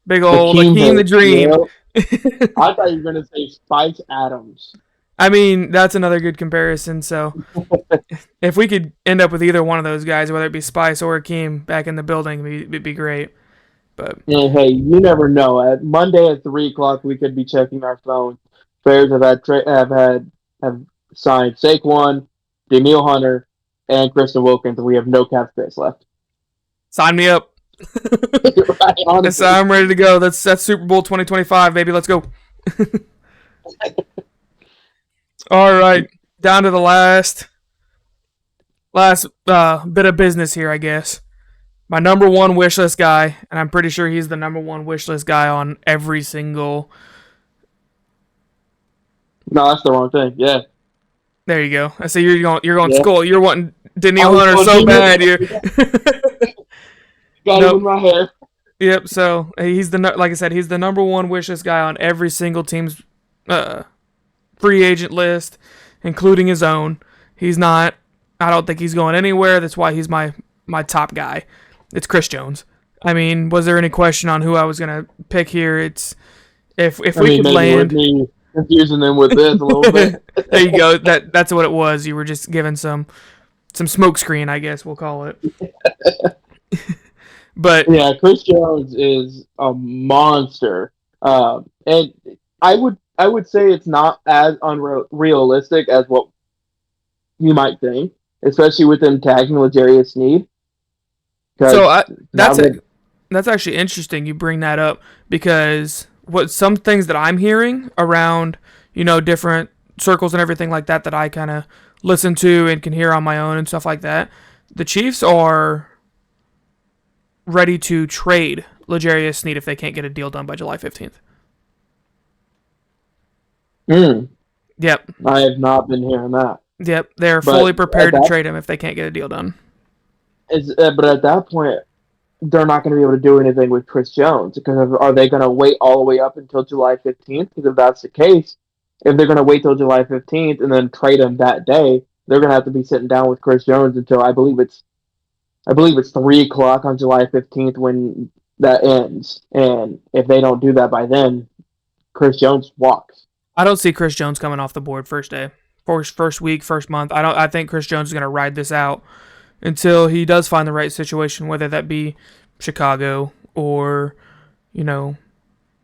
Big old Hakeem Hakeem the Dream. Yep. I thought you were gonna say Spice Adams. I mean, that's another good comparison. So, if we could end up with either one of those guys, whether it be Spice or Hakeem, back in the building, it'd be great. But yeah, hey, you never know. At Monday at 3 o'clock, we could be checking our phones. Bears have signed Saquon, Daniil Hunter, and Christian Wilkins, and we have no cap space left. sign me up. Right, honestly. I'm ready to go. That's Super Bowl 2025, baby. Let's go. All right, down to the last bit of business here, I guess. My number one wish list guy, and I'm pretty sure he's the number one wish list guy on every single. No, that's the wrong thing. Yeah. There you go. I see you're going Yeah. Skull. You're wanting Daniil Hunter so bad. You got Nope. him in my hair. Yep. So he's like I said, he's the number one wish list guy on every single team's free agent list, including his own. He's not. I don't think he's going anywhere. That's why he's my top guy. It's Chris Jones. I mean, was there any question on who I was gonna pick here? It's if we could land. Me confusing them with this a little bit. There you go. That's what it was. You were just giving some smoke screen, I guess we'll call it. But yeah, Chris Jones is a monster, and I would say it's not as unrealistic as what you might think, especially with them tagging L'Jarius Sneed. So that's actually interesting. You bring that up because what some things that I'm hearing around, different circles and everything like that I kind of listen to and can hear on my own and stuff like that. The Chiefs are ready to trade L'Jarius Sneed if they can't get a deal done by July 15th. Yep. I have not been hearing that. Yep. They're fully prepared to trade him if they can't get a deal done. But at that point, they're not going to be able to do anything with Chris Jones because are they going to wait all the way up until July 15th? Because if that's the case, if they're going to wait till July 15th and then trade him that day, they're going to have to be sitting down with Chris Jones until I believe it's 3 o'clock on July 15th when that ends. And if they don't do that by then, Chris Jones walks. I don't see Chris Jones coming off the board first day, first week, first month. I think Chris Jones is going to ride this out until he does find the right situation, whether that be Chicago or,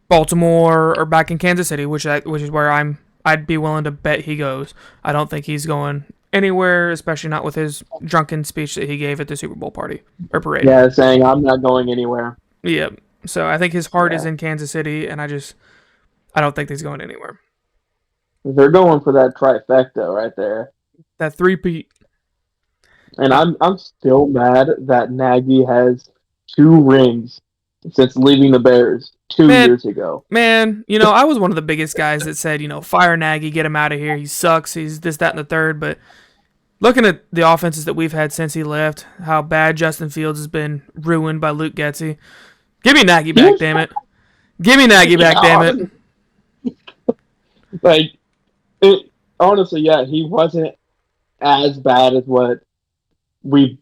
Baltimore or back in Kansas City, which is where I'd be willing to bet he goes. I don't think he's going anywhere, especially not with his drunken speech that he gave at the Super Bowl party or parade. Yeah, saying I'm not going anywhere. Yeah. So I think his heart is in Kansas City, and I don't think he's going anywhere. They're going for that trifecta right there. That three-peat. And I'm still mad that Nagy has 2 rings since leaving the Bears 2 years ago. Man, I was one of the biggest guys that said, fire Nagy, get him out of here. He sucks. He's this, that, and the third. But looking at the offenses that we've had since he left, how bad Justin Fields has been ruined by Luke Getsy. Give me Nagy back, damn it. Give me Nagy back, damn it. Honestly, yeah, he wasn't as bad as what we've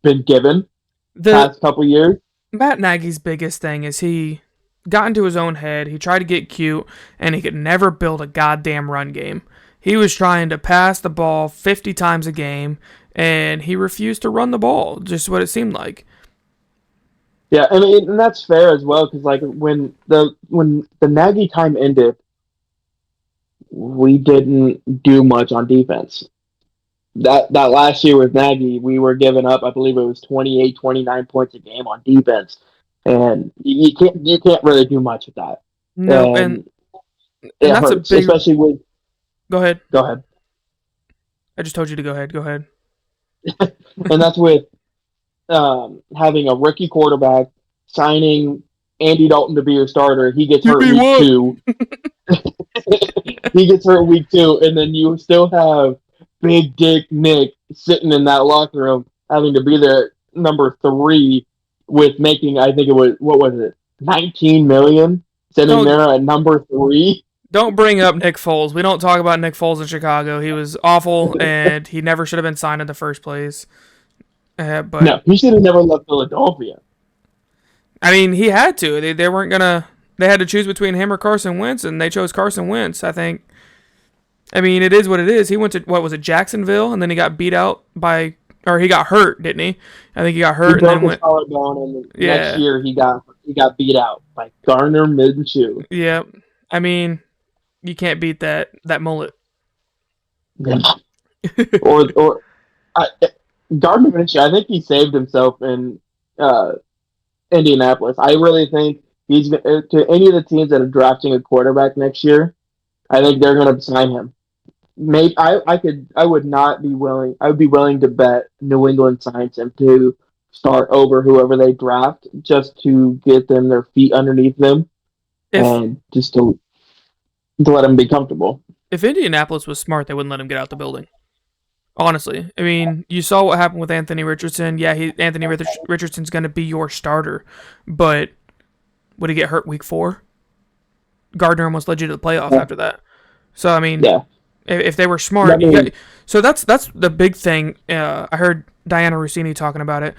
been given the past couple years. Matt Nagy's biggest thing is he got into his own head. He tried to get cute, and he could never build a goddamn run game. He was trying to pass the ball 50 times a game, and he refused to run the ball, just what it seemed like. Yeah, I mean, and that's fair as well because like when the Nagy time ended, we didn't do much on defense. That last year with Nagy, we were giving up, I believe it was 28, 29 points a game on defense, and you can't really do much with that, No, and and it that's a hurts, big. especially with. Go ahead. Go ahead, I just told you to go ahead. Go ahead. and that's with having a rookie quarterback, signing Andy Dalton to be your starter. He gets hurt QB week one. two. He gets hurt week two, and then you still have Big Dick Nick sitting in that locker room, having to be there number three with making, I think it was, what was it, 19 million, sitting Don't there at number three. don't bring up Nick Foles. We don't talk about Nick Foles in Chicago. He was awful, and he never should have been signed in the first place. But No, he should have never left Philadelphia. I mean, he had to. They weren't gonna. They had to choose between him or Carson Wentz, and they chose Carson Wentz. I think. I mean, it is what it is. He went to what was it, Jacksonville, and then he got beat out by, or he got hurt, didn't he? I think he got He hurt and broke then his went. collarbone, and the next Yeah, year he got beat out by Gardner Minshew. yeah. I mean, you can't beat that mullet. or I, Gardner Minshew, I think he saved himself in uh, Indianapolis. I really think to any of the teams that are drafting a quarterback next year. I think they're going to sign him. Maybe I would not be willing. I would be willing to bet New England signs him to start over whoever they draft, just to get them their feet underneath them If and just to let them be comfortable. if Indianapolis was smart, they wouldn't let him get out the building. Honestly, I mean, you saw what happened with Anthony Richardson. Yeah, Anthony Richardson's going to be your starter, but would he get hurt week 4? Gardner almost led you to the playoffs Yeah. after that. So I mean, Yeah, if they were I smart, mean, so that's the big thing. I heard Diana Rossini talking about it.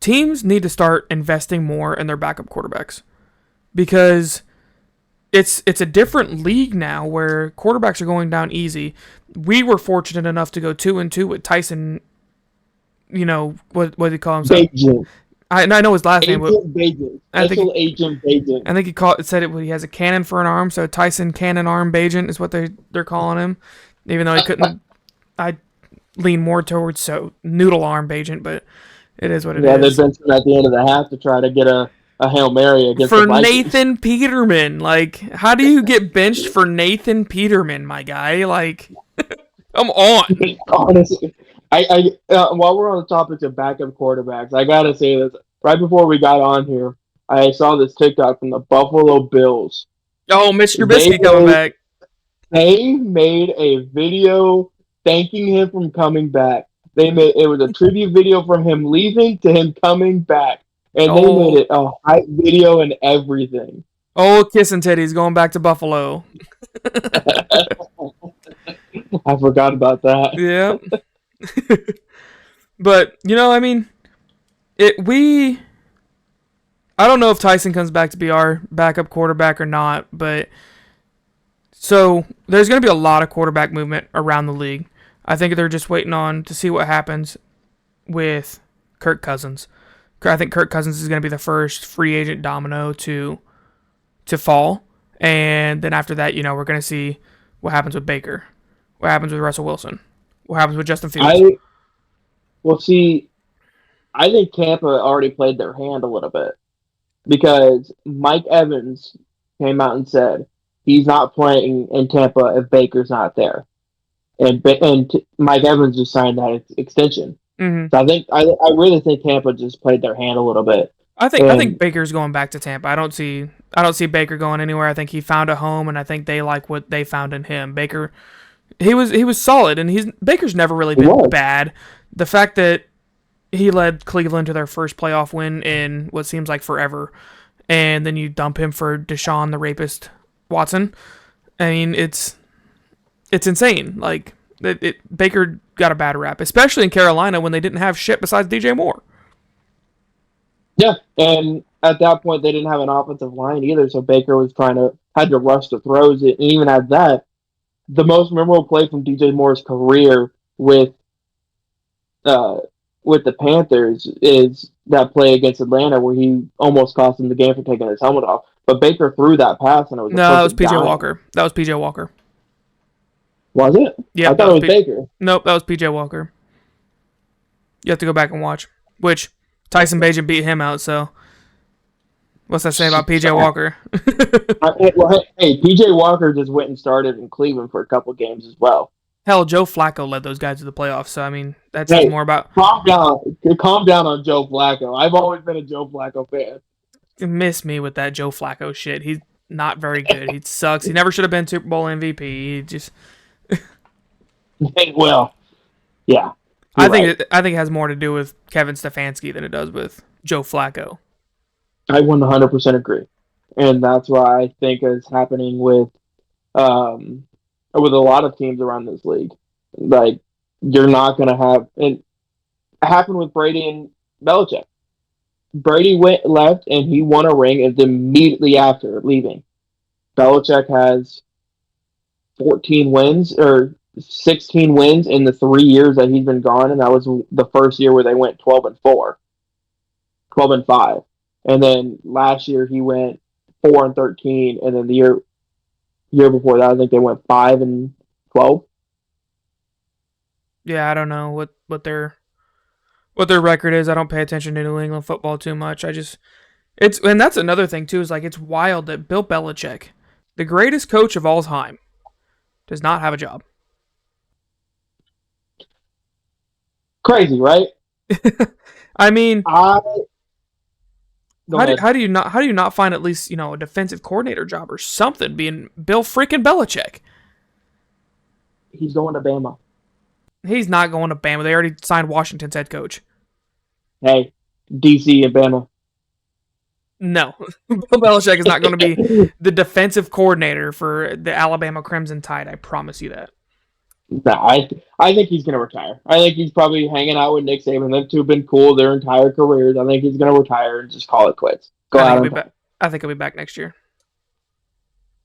Teams need to start investing more in their backup quarterbacks because it's a different league now where quarterbacks are going down easy. We were fortunate enough to go 2-2 with Tyson. You know what do you call himself? Agent, I know his last name, but Agent Bajan, I think Special Agent Bajan. I think he has a cannon for an arm, so Tyson Cannon Arm Bagent is what they're calling him. Even though he couldn't, I lean more towards Noodle Arm Bagent, but it is what it Yeah, they is. benched him at the end of the half to try to get a Hail Mary against the For Vikings. Nathan Peterman, like, how do you get benched for Nathan Peterman, my guy? Like, come on. Honestly, while we're on the topic of backup quarterbacks, I gotta say this. Right before we got on here, I saw this TikTok from the Buffalo Bills. Oh, Mitch They Trubisky coming made back. they made a video thanking him from coming back. It was a tribute video from him leaving to him coming back, and they made Oh, it a hype video and everything. kissing titties going back to Buffalo. I forgot about that. Yeah. But, I mean, I don't know if Tyson comes back to be our backup quarterback or not, but so there's going to be a lot of quarterback movement around the league. I think they're just waiting on to see what happens with Kirk Cousins. I think Kirk Cousins is going to be the first free agent domino to fall, and then after that, we're going to see what happens with Baker, what happens with Russell Wilson, what happens with Justin Fields. Well, see, I think Tampa already played their hand a little bit because Mike Evans came out and said he's not playing in Tampa if Baker's not there, and Mike Evans just signed that extension. Mm-hmm. So I really think Tampa just played their hand a little bit. I think And Baker's going back to Tampa. I don't see Baker going anywhere. I think he found a home, and I think they like what they found in him. Baker, he was solid, and Baker's never really been bad. The fact that he led Cleveland to their first playoff win in what seems like forever, and then you dump him for Deshaun the rapist Watson. I mean, it's insane. Like Baker got a bad rap, especially in Carolina when they didn't have shit besides DJ Moore. yeah, and at that point they didn't have an offensive line either, so Baker had to rush the throws. And even at that, the most memorable play from DJ Moore's career with the Panthers is that play against Atlanta where he almost cost him the game for taking his helmet off. But Baker threw that pass and it was a No, that was perfect PJ dime. Walker. That was PJ Walker. Was it? I Yep, that thought was it was Baker. Nope, that was PJ Walker. You have to go back and watch. Which Tyson Bagent beat him out. So what's that say about PJ Walker? Hey, PJ Walker just went and started in Cleveland for a couple games as well. Hell, Joe Flacco led those guys to the playoffs. So I mean, that says Hey, more about. calm down on Joe Flacco. I've always been a Joe Flacco fan. Miss me with that Joe Flacco shit. He's not very good. He sucks. He never should have been Super Bowl MVP. He just. Well, yeah. I think it has more to do with Kevin Stefanski than it does with Joe Flacco. I 100% agree, and that's why I think is happening with a lot of teams around this league. Like you're not going to have and it happened with Brady and Belichick. Brady left and he won a ring and immediately after leaving. Belichick has 14 wins or 16 wins in the 3 years that he's been gone, and that was the first year where they went 12-4, 12-5, and then last year he went 4-13, and then the year before that I think they went 5-12. Yeah, I don't know what their record is. I don't pay attention to New England football too much. And that's another thing too, is like it's wild that Bill Belichick, the greatest coach of all time, does not have a job. Crazy, right? I mean, I Go ahead. how do you not find at least, a defensive coordinator job or something being Bill freaking Belichick? He's going to Bama. He's not going to Bama. They already signed Washington's head coach. Hey, DC and Bama. No, Bill Belichick is not going to be the defensive coordinator for the Alabama Crimson Tide. I promise you that. Nah, I think he's going to retire. I think he's probably hanging out with Nick Saban. Them two have been cool their entire careers. I think he's going to retire and just call it quits. Go I think out he'll on be top. back. I think he'll be back next year.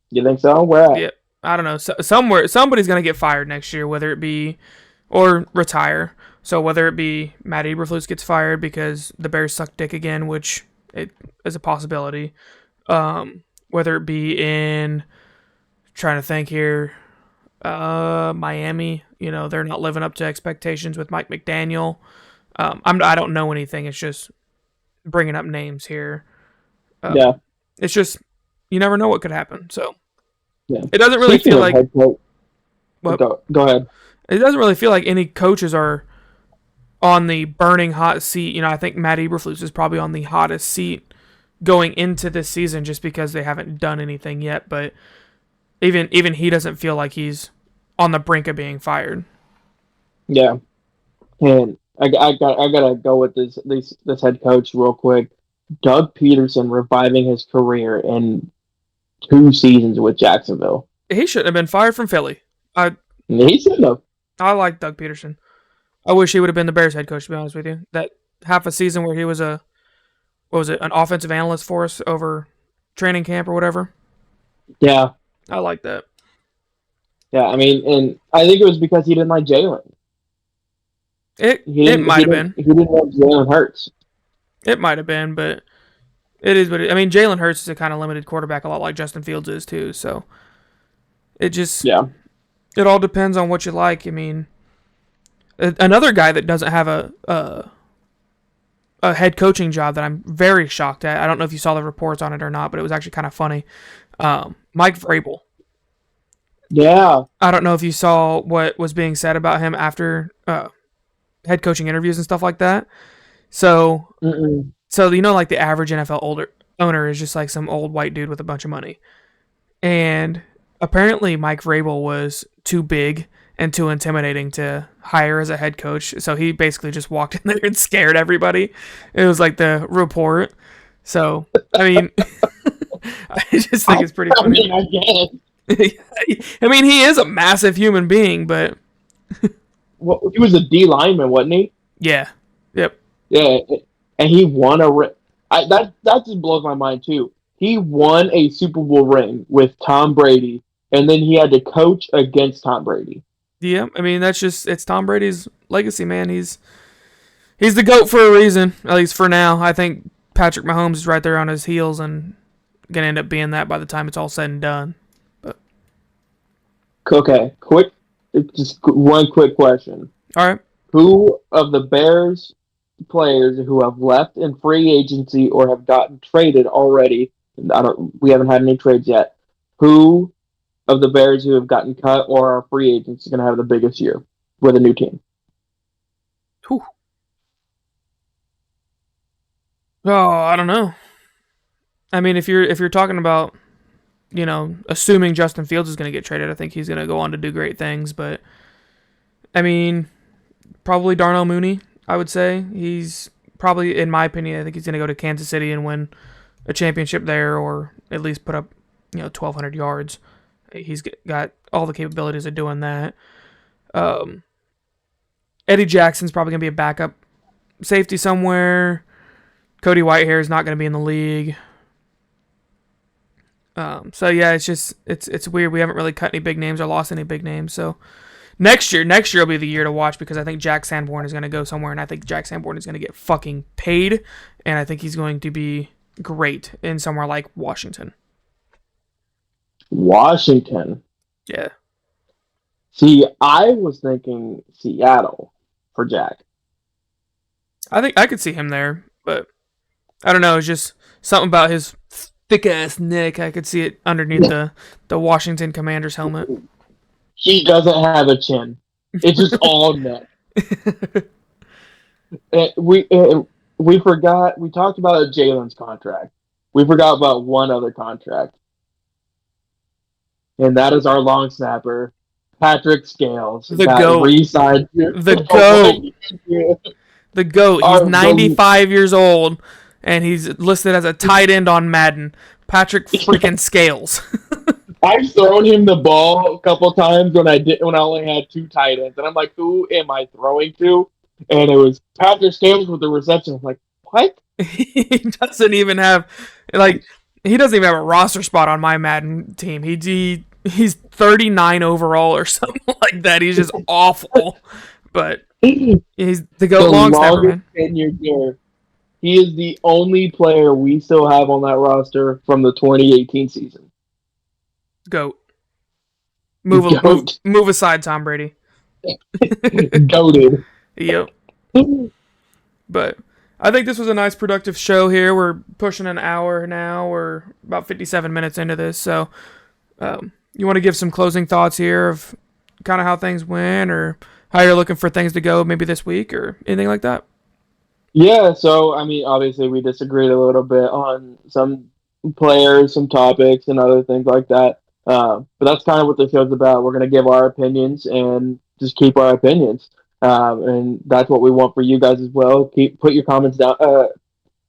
You think so? Where at? Yeah, I don't know. Somewhere, somebody's going to get fired next year, whether it be or retire. So whether it be Matt Eberflus gets fired because the Bears suck dick again, which it is a possibility. Whether it be in, trying to think here, Miami, they're not living up to expectations with Mike McDaniel. I don't know anything. It's just bringing up names here. Yeah. It's just you never know what could happen. So Yeah. it doesn't really Speaking feel of like. head coach, What? go ahead. It doesn't really feel like any coaches are on the burning hot seat. I think Matt Eberflus is probably on the hottest seat going into this season just because they haven't done anything yet. But even he doesn't feel like he's on the brink of being fired. Yeah, and I gotta go with this head coach real quick. Doug Peterson reviving his career in 2 seasons with Jacksonville. He shouldn't have been fired from Philly. He shouldn't have. I like Doug Peterson. I wish he would have been the Bears head coach, to be honest with you. That half a season where he was an offensive analyst for us over training camp or whatever. Yeah, I like that. yeah. I mean, and I think it was because he didn't like Jalen. It might have been. He didn't want Jalen Hurts. It might have been, but it is what it. I mean, Jalen Hurts is a kind of limited quarterback, a lot like Justin Fields is too. So it just it all depends on what you like. I mean, another guy that doesn't have a head coaching job that I'm very shocked at. I don't know if you saw the reports on it or not, but it was actually kind of funny. Mike Vrabel. Yeah. I don't know if you saw what was being said about him after head coaching interviews and stuff like that. So, like the average NFL owner is just like some old white dude with a bunch of money. And apparently Mike Vrabel was too big and too intimidating to hire as a head coach. So he basically just walked in there and scared everybody. It was like the report. So, I mean, I just think it's pretty funny. I guess. I mean, he is a massive human being, but... Well, he was a D lineman, wasn't he? Yeah. Yep. Yeah, and he won a ring. That just blows my mind too. He won a Super Bowl ring with Tom Brady, and then he had to coach against Tom Brady. Yeah, I mean it's Tom Brady's legacy, man. He's He's the GOAT for a reason, at least for now. I think Patrick Mahomes is right there on his heels and going to end up being that by the time it's all said and done. But, Okay, just one quick question. all right. Who of the Bears players who have left in free agency or have gotten traded already? We haven't had any trades yet. Who of the Bears who have gotten cut or are free agents is going to have the biggest year with a new team? Whew. Oh, I don't know. I mean, if you're talking about, assuming Justin Fields is going to get traded, I think he's going to go on to do great things. But I mean, probably Darnell Mooney. I would say he's probably, in my opinion, I think he's going to go to Kansas City and win a championship there, or at least put up 1,200 yards. He's got all the capabilities of doing that. Eddie Jackson's probably going to be a backup safety somewhere. Cody Whitehair is not going to be in the league. So yeah, it's weird. We haven't really cut any big names or lost any big names. So next year will be the year to watch, because I think Jack Sanborn is going to go somewhere, and I think Jack Sanborn is going to get fucking paid, and I think he's going to be great in somewhere like Washington. Washington. Yeah. See, I was thinking Seattle for Jack. I think I could see him there, but I don't know. It's just something about his thick ass neck. I could see it underneath the Washington Commanders helmet. He doesn't have a chin. It's just all neck. We forgot. We talked about Jalen's contract. We forgot about one other contract, and that is our long snapper, Patrick Scales. The GOAT. Re-signed. The GOAT. The GOAT. He's 95 years old, and he's listed as a tight end on Madden. Patrick freaking Scales. I've thrown him the ball a couple times when I only had two tight ends, and I'm like, who am I throwing to? And it was Patrick Scales with the reception. I'm like, what? He doesn't even have he doesn't even have a roster spot on my Madden team. He's 39 overall or something like that. He's just awful. But he's the GOAT long snapper, man. Year. He is the only player we still have on that roster from the 2018 season. GOAT. Move aside, Tom Brady. Goated. Yep. But I think this was a nice, productive show here. We're pushing an hour now. We're about 57 minutes into this. So you want to give some closing thoughts here of kind of how things went, or how you're looking for things to go maybe this week, or anything like that? Yeah, so, I mean, obviously we disagreed a little bit on some players, some topics, and other things like that. But that's kind of what the show's about. We're going to give our opinions and just keep our opinions. And that's what we want for you guys as well. Put your comments down.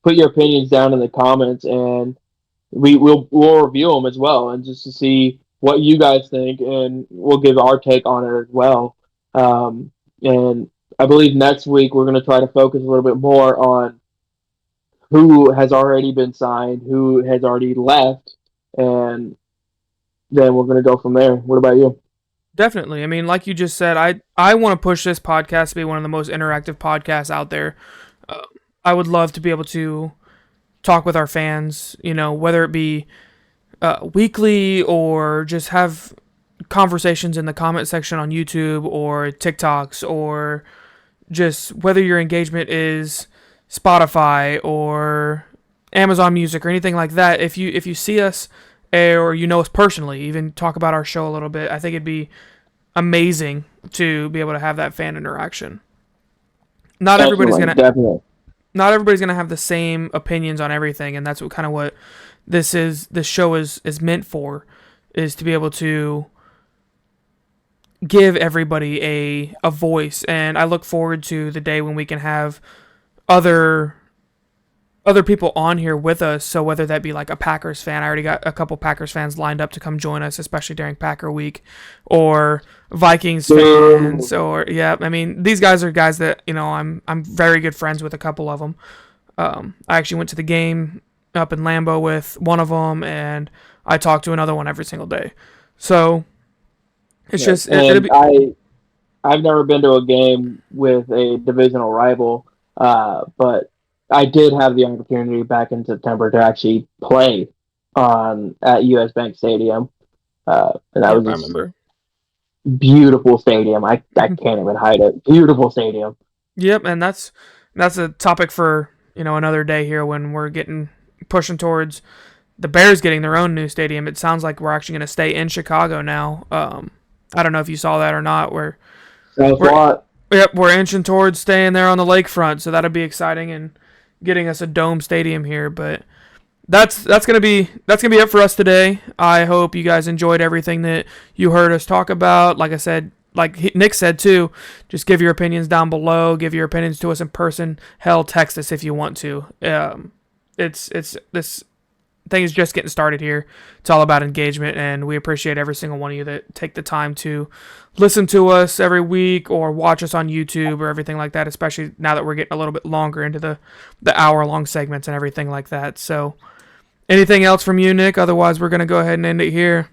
Put your opinions down in the comments, and we'll review them as well, and just to see what you guys think, and we'll give our take on it as well. And I believe next week we're going to try to focus a little bit more on who has already been signed, who has already left, and then we're going to go from there. What about you? Definitely. I mean, like you just said, I want to push this podcast to be one of the most interactive podcasts out there. I would love to be able to talk with our fans, whether it be weekly, or just have conversations in the comment section on YouTube or TikToks, or just whether your engagement is Spotify or Amazon Music or anything like that. If you see us, or us personally, even talk about our show a little bit, I think it'd be amazing to be able to have that fan interaction. Not everybody's gonna have the same opinions on everything, and that's what this show is meant for, is to be able to give everybody a voice. And I look forward to the day when we can have other people on here with us. So whether that be like a Packers fan, I already got a couple Packers fans lined up to come join us, especially during Packer week, or Vikings fans, or I mean, these guys are guys that I'm very good friends with a couple of them. I actually went to the game up in Lambeau with one of them, and I talk to another one every single day. So it's just I've never been to a game with a divisional rival. But I did have the opportunity back in September to actually play on at US Bank Stadium, and that Yep, was I just remember. beautiful stadium. I can't even hide it. Beautiful stadium. Yep, and that's a topic for another day here when we're getting pushing towards the Bears getting their own new stadium. It sounds like we're actually going to stay in Chicago now. I don't know if you saw that or not. South We're lot. yep, we're inching towards staying there on the lakefront, so that'll be exciting and getting us a dome stadium here. But that's gonna be it for us today. I hope you guys enjoyed everything that you heard us talk about. Like I said, like Nick said too, just give your opinions down below. Give your opinions to us in person. Hell, text us if you want to. It's this thing is just getting started here. It's all about engagement, and we appreciate every single one of you that take the time to listen to us every week or watch us on YouTube or everything like that. Especially now that we're getting a little bit longer into the hour long segments and everything like that. So, anything else from you, Nick? Otherwise, we're gonna go ahead and end it here.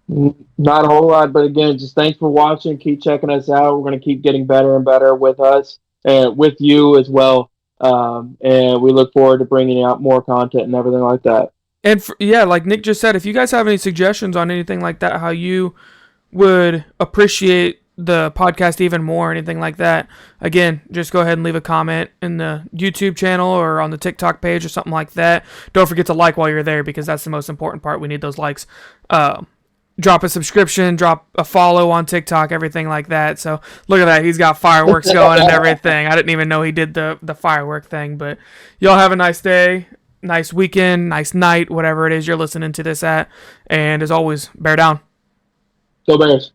Not a whole lot, but again, just thanks for watching. Keep checking us out. We're going to keep getting better and better with us and with you as well. And we look forward to bringing out more content and everything like that. And yeah, like Nick just said, if you guys have any suggestions on anything like that, how you would appreciate the podcast even more, anything like that, again, just go ahead and leave a comment in the YouTube channel or on the TikTok page or something like that. Don't forget to like while you're there because that's the most important part. We need those likes. Drop a subscription, drop a follow on TikTok, everything like that. So look at that. He's got fireworks going and everything. I didn't even know he did the firework thing. But y'all have a nice day, nice weekend, nice night, whatever it is you're listening to this at. And as always, bear down. Go Bears.